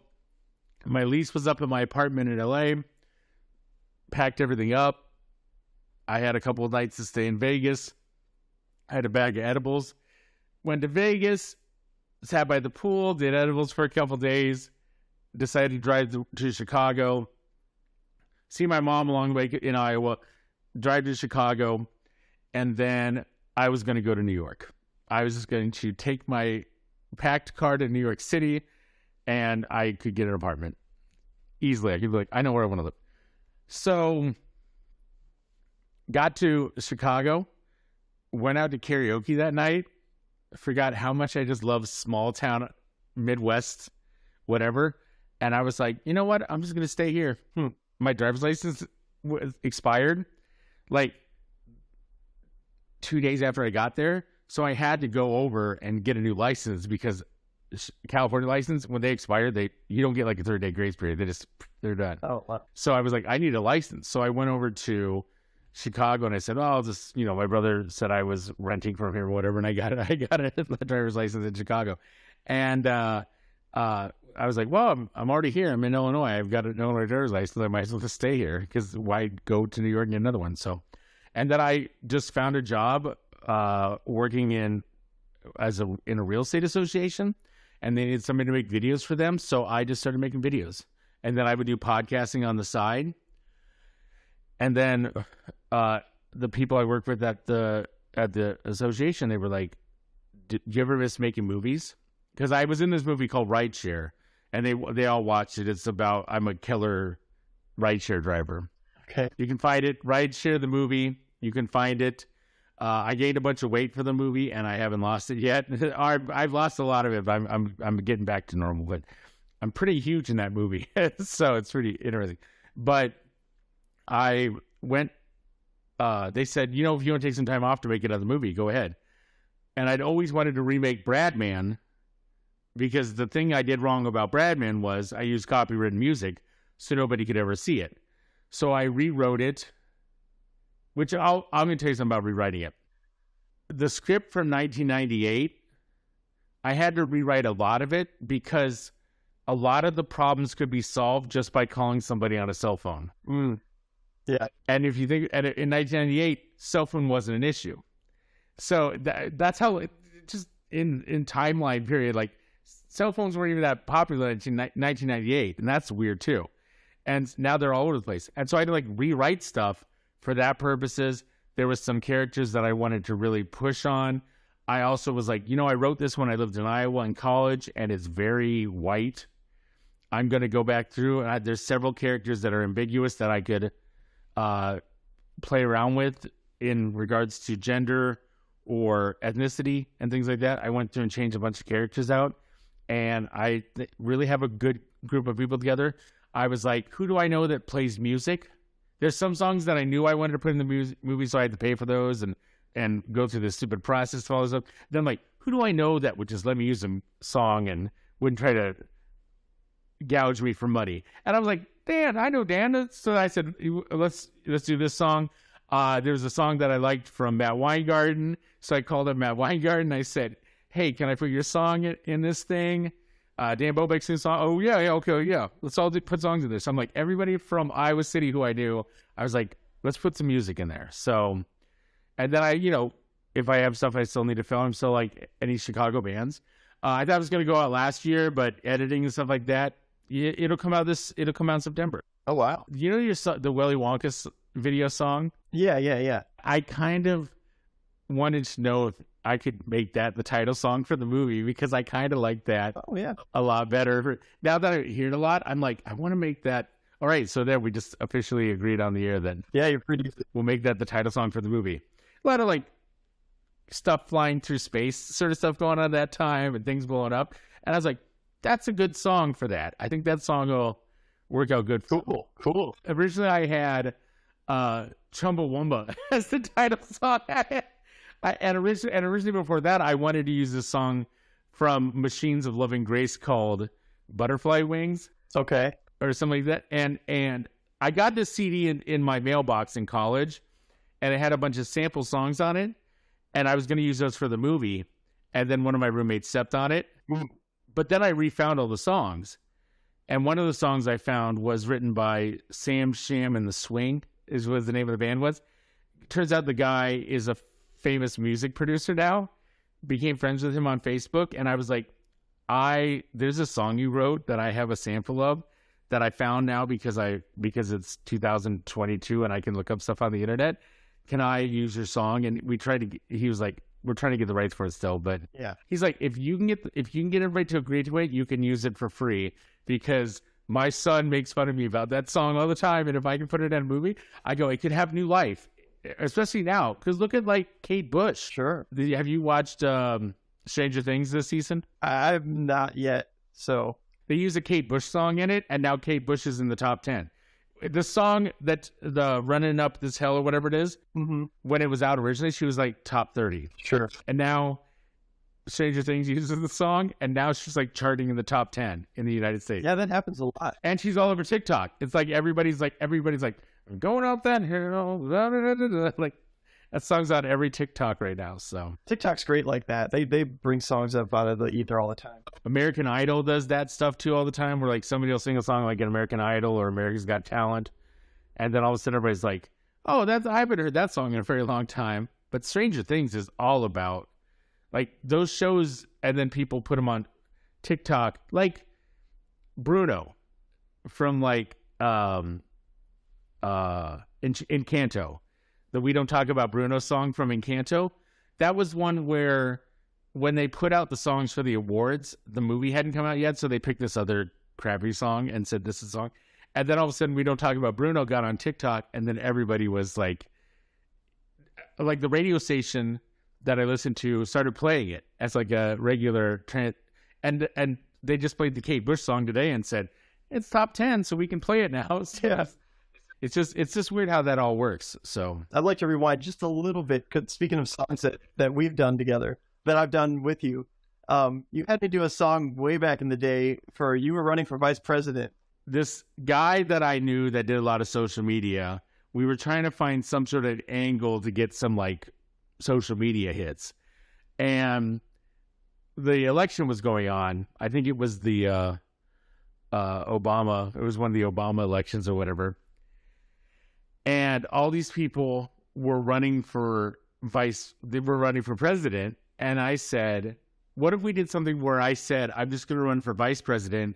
my lease was up at my apartment in LA. Packed everything up. I had a couple of nights to stay in Vegas. I had a bag of edibles. Went to Vegas, sat by the pool, did edibles for a couple of days. Decided to drive to Chicago. See my mom along the way in Iowa. Drive to Chicago, and then I was going to go to New York. I was just going to take my packed car to New York City, and I could get an apartment easily. I could be like, I know where I want to live. So got to Chicago, went out to karaoke that night, forgot how much I just love small town, Midwest, whatever. And I was like, you know what? I'm just going to stay here. My driver's license was expired like 2 days after I got there. So I had to go over and get a new license because California license, when they expire, you don't get like a 30-day grace period. They're done. Oh, wow. So I was like, I need a license. So I went over to Chicago and I said, I'll just, my brother said I was renting from him or whatever. And I got a driver's license in Chicago. And, I was like, well, I'm already here. I'm in Illinois. I've got an Illinois driver's license. I might as well just stay here because why go to New York and get another one? So, and then I just found a job, working in a real estate association, and they needed somebody to make videos for them. So I just started making videos, and then I would do podcasting on the side. And then, the people I work with at the association, they were like, did you ever miss making movies? Because I was in this movie called Rideshare, and they all watched it. It's about, I'm a killer rideshare driver. Okay. You can find it, Rideshare the movie. You can find it. I gained a bunch of weight for the movie, and I haven't lost it yet. I've lost a lot of it, but I'm getting back to normal. But I'm pretty huge in that movie, so it's pretty interesting. But I went. They said, if you want to take some time off to make another movie, go ahead. And I'd always wanted to remake Bradman, because the thing I did wrong about Bradman was I used copywritten music, so nobody could ever see it. So I rewrote it, which I'm going to tell you something about rewriting it. The script from 1998, I had to rewrite a lot of it because a lot of the problems could be solved just by calling somebody on a cell phone. Yeah. And if you think, in 1998, cell phone wasn't an issue. So that's how it just in timeline period, like cell phones weren't even that popular in 1998. And that's weird too. And now they're all over the place. And so I had to like rewrite stuff for that purposes. There was some characters that I wanted to really push on. I also was like, I wrote this when I lived in Iowa in college, and it's very white. I'm going to go back through, and there's several characters that are ambiguous that I could play around with in regards to gender or ethnicity and things like that. I went through and changed a bunch of characters out, and I really have a good group of people together. I was like, who do I know that plays music? There's some songs that I knew I wanted to put in the movie, so I had to pay for those and go through this stupid process to all this up. Then I'm like, who do I know that would just let me use a song and wouldn't try to gouge me for money? And I was like, Dan, I know Dan. So I said, let's do this song. There was a song that I liked from Matt Weingarten, so I called up Matt Weingarten. I said, hey, can I put your song in this thing? Dan Bobek sings a song. Oh, yeah, okay, yeah. Let's all put songs in there. So I'm like, everybody from Iowa City who I knew, I was like, let's put some music in there. So, and then I, if I have stuff I still need to film, so like any Chicago bands. I thought it was going to go out last year, but editing and stuff like that, it'll come out in September. Oh, wow. The Willy Wonka video song? Yeah. I kind of wanted to know if I could make that the title song for the movie, because I kind of like that a lot better. Now that I hear it a lot, I'm like, I want to make that. All right, so there we just officially agreed on the air then. Yeah, you're pretty. We'll make that the title song for the movie. A lot of like stuff flying through space sort of stuff going on at that time and things blowing up. And I was like, that's a good song for that. I think that song will work out good. Cool. Originally I had Chumbawamba as the title song. And originally before that, I wanted to use this song from Machines of Loving Grace called Butterfly Wings. Okay. Or something like that. And I got this CD in my mailbox in college, and it had a bunch of sample songs on it, and I was going to use those for the movie, and then one of my roommates stepped on it. But then I refound all the songs, and one of the songs I found was written by Sam Sham and the Swing, is what the name of the band was. Turns out the guy is a famous music producer now. Became friends with him on Facebook, and I was like, there's a song you wrote that I have a sample of that I found now because it's 2022 and I can look up stuff on the internet. Can I use your song? And we tried to. He was like, we're trying to get the rights for it still, but Yeah. he's like, if you can get everybody to agree to it, you can use it for free, because my son makes fun of me about that song all the time, and if I can put it in a movie, I go, it could have new life, especially now, because look at like Kate Bush. Sure. Have you watched Stranger Things this season? I've not yet. So they use a Kate Bush song in it, and now Kate Bush is in the top 10. The song that the Running Up This Hell or whatever it is, when it was out originally, she was like top 30. Sure. And now Stranger Things uses the song, and now she's like charting in the top 10 in the United States. Yeah, that happens a lot. And she's all over TikTok. It's like everybody's like, I'm going up that hill. Like that song's on every TikTok right now. So TikTok's great like that. They bring songs up out of the ether all the time. American Idol does that stuff too all the time, where like somebody will sing a song like an American Idol or America's Got Talent, and then all of a sudden everybody's like, oh, I haven't heard that song in a very long time. But Stranger Things is all about like those shows, and then people put them on TikTok, like Bruno from like Encanto, the We Don't Talk About Bruno song from Encanto. That was one where when they put out the songs for the awards, the movie hadn't come out yet, so they picked this other crappy song and said this is a song. And then all of a sudden, We Don't Talk About Bruno got on TikTok, and then everybody was like the radio station that I listened to started playing it as like a regular and they just played the Kate Bush song today and said it's top 10, so we can play it now. So Yeah. It's just weird how that all works. So I'd like to rewind just a little bit. 'Cause speaking of songs that we've done together, that I've done with you, you had me do a song way back in the day for you were running for vice president. this guy that I knew that did a lot of social media, we were trying to find some sort of angle to get some like social media hits. And the election was going on. I think it was the Obama. It was one of the Obama elections or whatever. And all these people were running for they were running for president. And I said, what if we did something where I said, I'm just going to run for vice president,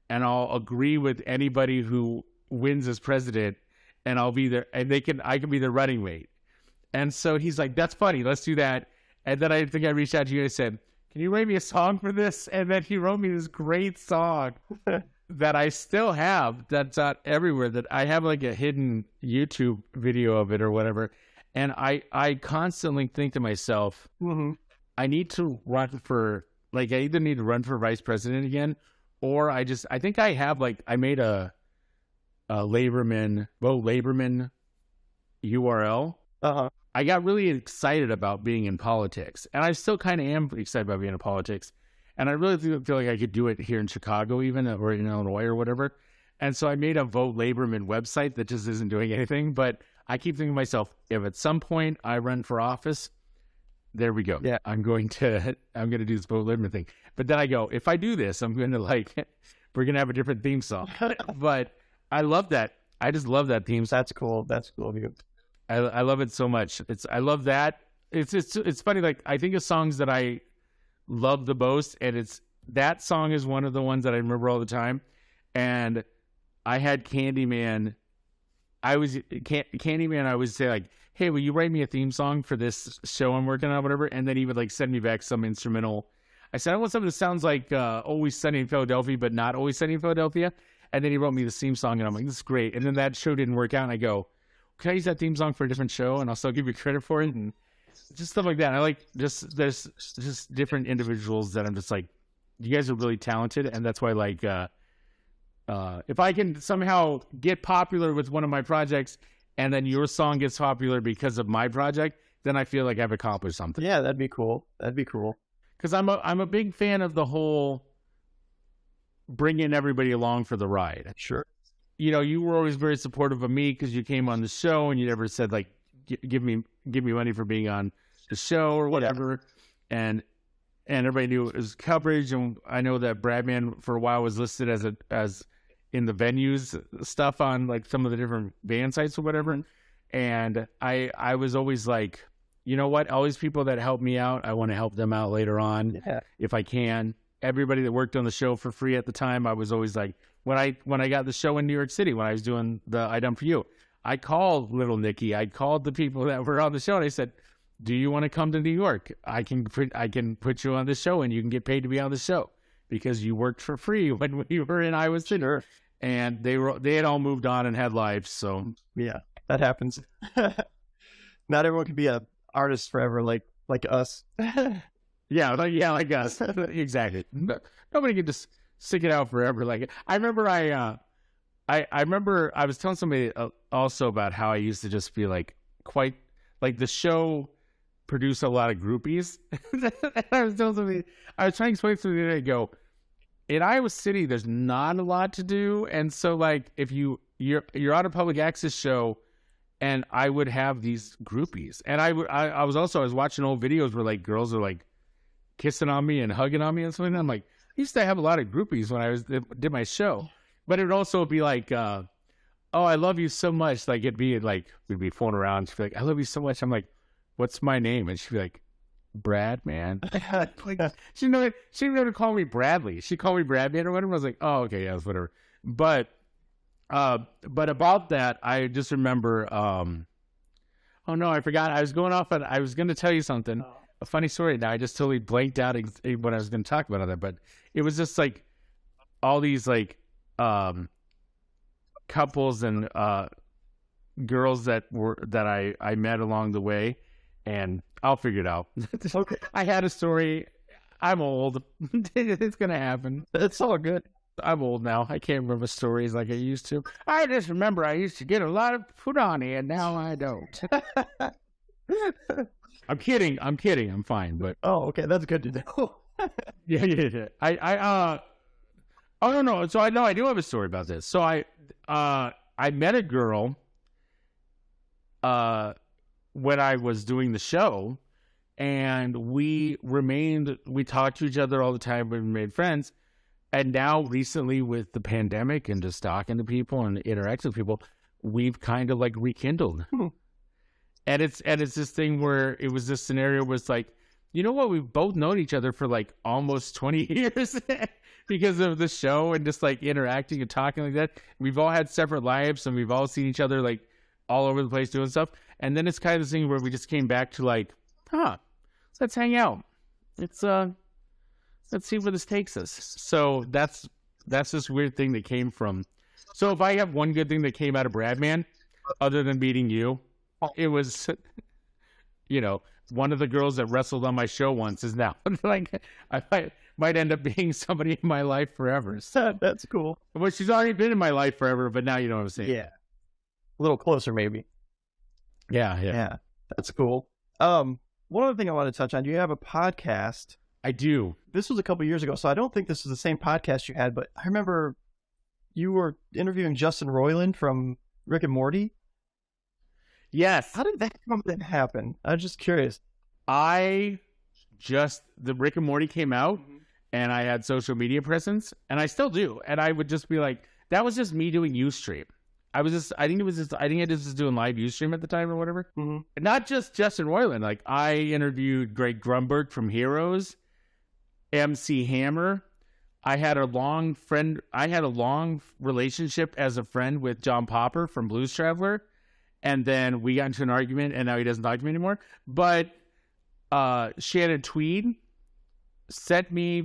and I'll agree with anybody who wins as president, and I'll be there, and I can be the running mate. And so he's like, that's funny, let's do that. And then I think I reached out to you and I said, can you write me a song for this? And then he wrote me this great song that I still have, that's out everywhere, that I have like a hidden YouTube video of it or whatever. And I constantly think to myself, I need to run for, like, I either need to run for vice president again, or I think I have, like, I made a Laborman URL. I got really excited about being in politics, and I still kind of am excited about being in politics. And I really feel like I could do it here in Chicago even, or in Illinois or whatever. And so I made a Vote Laborman website that just isn't doing anything. But I keep thinking to myself, if at some point I run for office, there we go. Yeah. I'm going to do this Vote Laborman thing. But then I go, if I do this, I'm going to we're going to have a different theme song. But I love that. I just love that theme song. That's cool. That's cool of you. I love it so much. I love that. It's funny. Like, I think of songs that I love the most, and that song is one of the ones that I remember all the time. And I had Candyman. I would say like, hey, will you write me a theme song for this show I'm working on, whatever? And then he would like send me back some instrumental. I said, I want something that sounds like Always Sunny in Philadelphia, but not Always Sunny in Philadelphia. And then he wrote me the theme song, and I'm like, this is great. And then that show didn't work out, and I go, can I use that theme song for a different show? And I'll still give you credit for it. And just stuff like that. I like there's just different individuals that I'm just like, you guys are really talented. And that's why, like, if I can somehow get popular with one of my projects, and then your song gets popular because of my project, then I feel like I've accomplished something. Yeah, that'd be cool. That'd be cool. Because I'm a big fan of the whole bringing everybody along for the ride. Sure. You know, you were always very supportive of me because you came on the show, and you never said like, give me money for being on the show or whatever. Yeah. And everybody knew it was coverage. And I know that Bradman for a while was listed as in the venues stuff on like some of the different band sites or whatever. And I was always like, you know what? All these people that help me out, I want to help them out later on if I can. Everybody that worked on the show for free at the time, I was always like, when I got the show in New York City, when I was doing the I Done For You, I called Little Nicky. I called the people that were on the show, and I said, do you want to come to New York? I can put you on the show and you can get paid to be on the show because you worked for free when we were in Iowa City. Sure. And they had all moved on and had lives. So yeah, that happens. Not everyone can be an artist forever like us. yeah, like us. Exactly. Nobody can just stick it out forever. Like I remember I remember I was telling somebody also about how I used to just be like quite like the show produced a lot of groupies. I was telling somebody, I was trying to explain something the other day, go, in Iowa City, there's not a lot to do. And so like if you're on a public access show, and I would have these groupies. And I was watching old videos where like girls are like kissing on me and hugging on me and something. I'm like, I used to have a lot of groupies when I did my show. But it would also be like, oh, I love you so much. Like it'd be like, we'd be fooling around. She'd be like, I love you so much. I'm like, what's my name? And she'd be like, Bradman. Like, she didn't know to call me Bradley. She called me Bradman or whatever. I was like, oh, okay, yeah, whatever. But about that, I just remember, oh no, I forgot. I was going to tell you something, a funny story. Now I just totally blanked out what I was going to talk about on that, but it was just like all these like, couples and, girls that I met along the way, and I'll figure it out. Okay. I had a story. I'm old. It's going to happen. It's all good. I'm old now. I can't remember stories like I used to. I just remember I used to get a lot of punani, and now I don't. I'm kidding. I'm fine. But okay, that's good to know. yeah. Oh no. So I do have a story about this. So I met a girl when I was doing the show, and we talked to each other all the time. We made friends. And now recently with the pandemic and just talking to people and interacting with people, we've kind of like rekindled. And it's this thing where it was this scenario where it's like, you know what? We've both known each other for like almost 20 years because of the show and just like interacting and talking like that. We've all had separate lives and we've all seen each other like all over the place doing stuff. And then it's kind of this thing where we just came back to like, let's hang out. Let's see where this takes us. So that's this weird thing that came from. So if I have one good thing that came out of Bradman, other than meeting you, it was, one of the girls that wrestled on my show once is now like I might end up being somebody in my life forever. So that's cool. Well, she's already been in my life forever, but now you know what I'm saying. Yeah, a little closer maybe. Yeah. That's cool. One other thing I want to touch on. You have a podcast. I do. This was a couple years ago, so I don't think this is the same podcast you had, but I remember you were interviewing Justin Roiland from Rick and Morty. Yes. How did that happen? I'm just curious. The Rick and Morty came out, and I had social media presence, and I still do. And I would just be like, that was just me doing Ustream. I think I was doing live Ustream at the time or whatever. Mm-hmm. Not just Justin Roiland. Like I interviewed Greg Grunberg from Heroes, MC Hammer. I had a long relationship as a friend with John Popper from Blues Traveler. And then we got into an argument and now he doesn't talk to me anymore. But Shannon Tweed sent me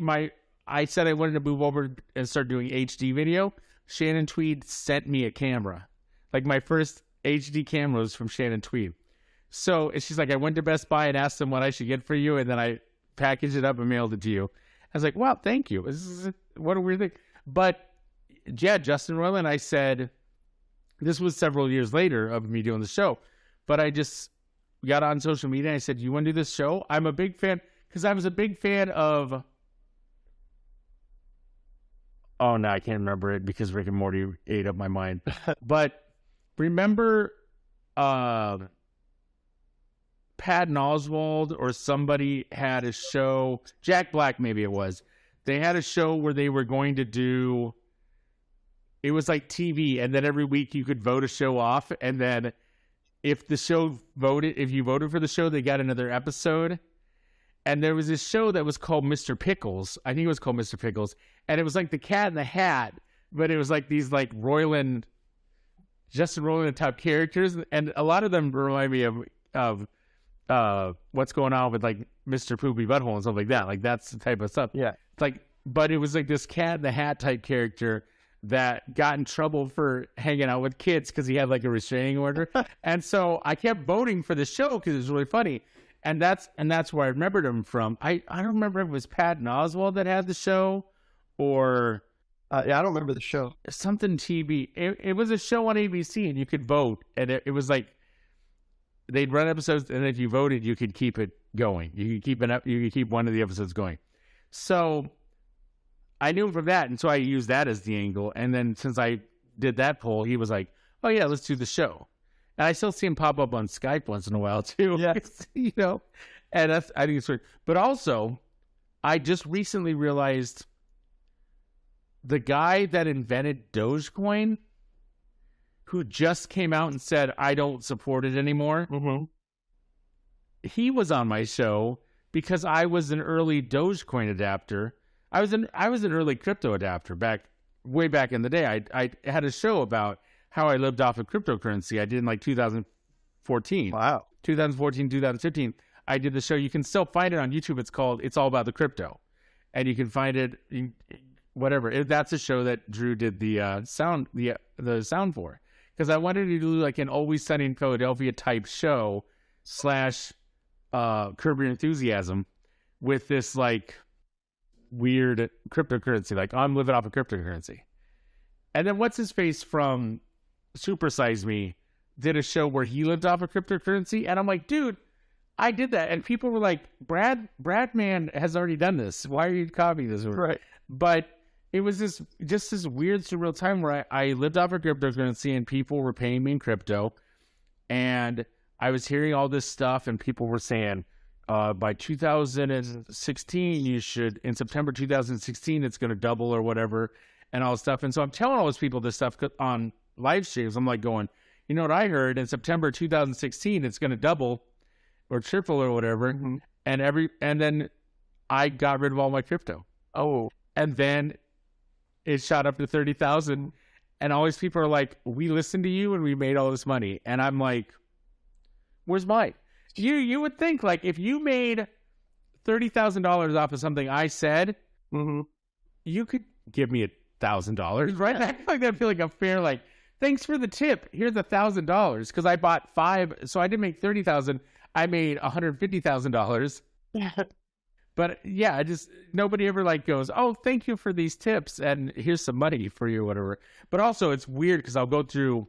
I said I wanted to move over and start doing HD video. Shannon Tweed sent me a camera. Like my first HD camera was from Shannon Tweed. So she's like, I went to Best Buy and asked them what I should get for you. And then I packaged it up and mailed it to you. I was like, wow, thank you. What a weird thing. But yeah, Justin Roiland, I said, this was several years later of me doing the show, but I just got on social media and I said, you want to do this show? I'm a big fan because I was a big fan of, oh no, I can't remember it because Rick and Morty ate up my mind. But remember Patton Oswalt or somebody had a show, Jack Black maybe it was. They had a show where they were going to do, it was like TV, and then every week you could vote a show off, and then if you voted for the show, they got another episode. And there was this show that was called Mr. Pickles. I think it was called Mr. Pickles. And it was like the Cat in the Hat, but it was like these like Justin Roiland type characters. And a lot of them remind me of what's going on with like Mr. Poopy Butthole and stuff like that. Like that's the type of stuff. Yeah. It's like, but it was like this Cat in the Hat type character that got in trouble for hanging out with kids because he had like a restraining order. And so I kept voting for the show because it was really funny. And that's where I remembered him from. I don't remember if it was Patton Oswalt that had the show or Yeah, I don't remember the show. something TV. It was a show on ABC and you could vote. And it was like they'd run episodes, and if you voted, you could keep it going. You could keep you could keep one of the episodes going. So I knew him from that, and so I used that as the angle. And then since I did that poll, he was like, "Oh yeah, let's do the show." And I still see him pop up on Skype once in a while too. Yeah. You know, and I think it's weird. But also, I just recently realized the guy that invented Dogecoin, who just came out and said, "I don't support it anymore." Mm-hmm. He was on my show because I was an early Dogecoin adapter. I was an early crypto adapter way back in the day. I had a show about how I lived off of cryptocurrency. I did in like 2014. Wow. 2014, 2015. I did the show. You can still find it on YouTube. It's called It's All About the Crypto. And you can find it whatever. That's a show that Drew did the sound for. Because I wanted to do like an Always Sunny in Philadelphia type show / Curb Your Enthusiasm with this like weird cryptocurrency. Like I'm living off of cryptocurrency. And then what's his face from Super Size Me did a show where he lived off of cryptocurrency. And I'm like, dude, I did that. And people were like, Bradman has already done this. Why are you copying this? Right. But it was this weird surreal time where I lived off of cryptocurrency and people were paying me in crypto. And I was hearing all this stuff and people were saying, by 2016, in September 2016, it's going to double or whatever and all this stuff. And so I'm telling all those people this stuff on live streams. I'm like going, you know what I heard? In September 2016, it's going to double or triple or whatever. Mm-hmm. And then I got rid of all my crypto. Oh. And then it shot up to 30,000. And all these people are like, we listened to you and we made all this money. And I'm like, where's mine? You would think like if you made $30,000 off of something I said, Mm-hmm. you could give me $1,000, right? I feel like that'd feel like a fair, like, thanks for the tip. Here's $1,000 because I bought 5, so I didn't make 30,000. I made $150,000. But yeah, nobody ever like goes, oh, thank you for these tips and here's some money for you, or whatever. But also it's weird because I'll go through.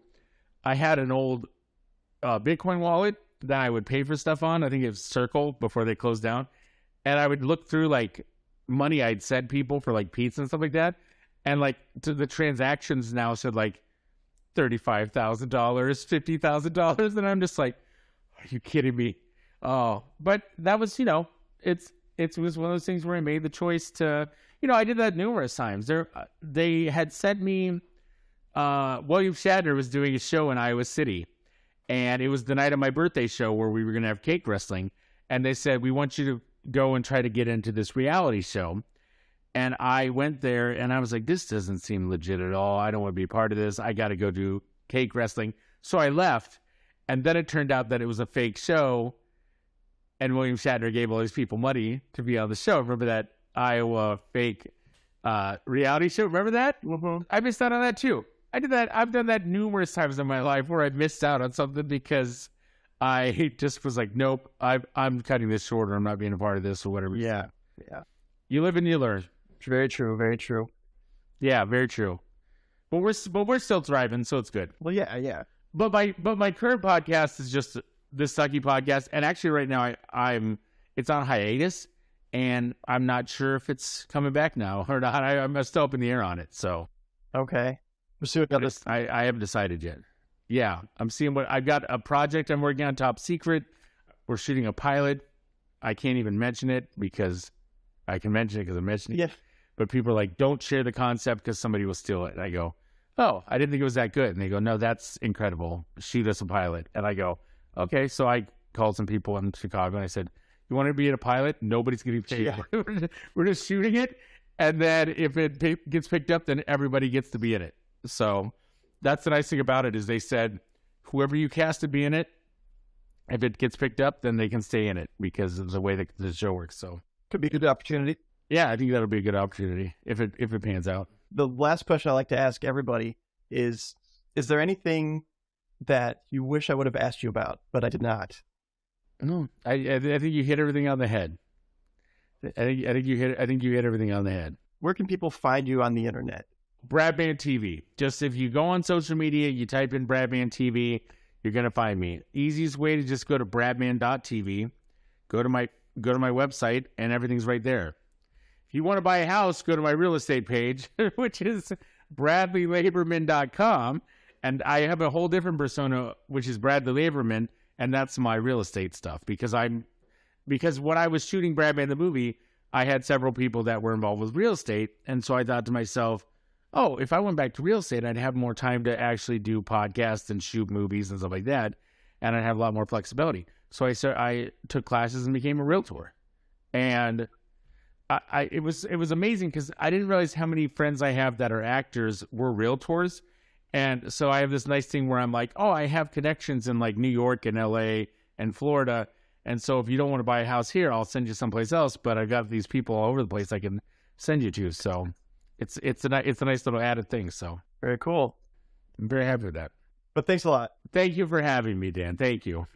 I had an old Bitcoin wallet that I would pay for stuff on. I think it was Circle before they closed down. And I would look through like money I'd sent people for like pizza and stuff like that. And like the transactions now said like $35,000, $50,000. And I'm just like, are you kidding me? Oh, but that was, it was one of those things where I made the choice to, I did that numerous times. They had sent me, William Shatner was doing a show in Iowa City. And it was the night of my birthday show where we were going to have cake wrestling. And they said, we want you to go and try to get into this reality show. And I went there and I was like, this doesn't seem legit at all. I don't want to be a part of this. I got to go do cake wrestling. So I left. And then it turned out that it was a fake show. And William Shatner gave all these people money to be on the show. Remember that Iowa fake reality show? Remember that? Mm-hmm. I missed out on that too. I did that. I've done that numerous times in my life where I missed out on something because I just was like, nope, I'm cutting this short or I'm not being a part of this or whatever. Yeah. Yeah. You live and you learn. Very true. Very true. Yeah, very true. But we're still thriving, so it's good. Well, yeah. Yeah. But my current podcast is just this sucky podcast, and actually right now it's on hiatus, and I'm not sure if it's coming back now or not. I'm still up in the air on it. So Okay. We're seeing I haven't decided yet. Yeah, I'm seeing what I've got. A project I'm working on, top secret. We're shooting a pilot. I can't even mention it because I can mention it because I'm mentioning it. Yeah. But people are like, don't share the concept because somebody will steal it. And I go, oh, I didn't think it was that good. And they go, no, that's incredible. Shoot us a pilot. And I go, okay. So I called some people in Chicago and I said, you want to be in a pilot? Nobody's going to be paid. Yeah. We're just shooting it. And then if it gets picked up, then everybody gets to be in it. So that's the nice thing about it is they said, whoever you cast to be in it, if it gets picked up, then they can stay in it because of the way that the show works. So Could be a good opportunity. yeah, I think that'll be a good opportunity if it pans out. The last question I like to ask everybody is there anything that you wish I would have asked you about, but I did not? No, I think you hit everything on the head. I think you hit everything on the head. Where can people find you on the internet? Bradman TV. Just if you go on social media, you type in Bradman TV, you're gonna find me. Easiest way to just go to bradman.tv, go to my website, and everything's right there. If you want to buy a house, go to my real estate page, which is bradleylaborman.com, and I have a whole different persona, which is Bradley Laborman, and that's my real estate stuff. Because when I was shooting Bradman the movie, I had several people that were involved with real estate, and so I thought to myself, oh, if I went back to real estate, I'd have more time to actually do podcasts and shoot movies and stuff like that, and I'd have a lot more flexibility. So I took classes and became a realtor, and it was amazing because I didn't realize how many friends I have that are actors were realtors, and so I have this nice thing where I'm like, oh, I have connections in like New York and LA and Florida, and so if you don't want to buy a house here, I'll send you someplace else. But I've got these people all over the place I can send you to, so it's a nice little added thing. So Very cool. I'm very happy with that. But thanks a lot. Thank you for having me, Dan. Thank you.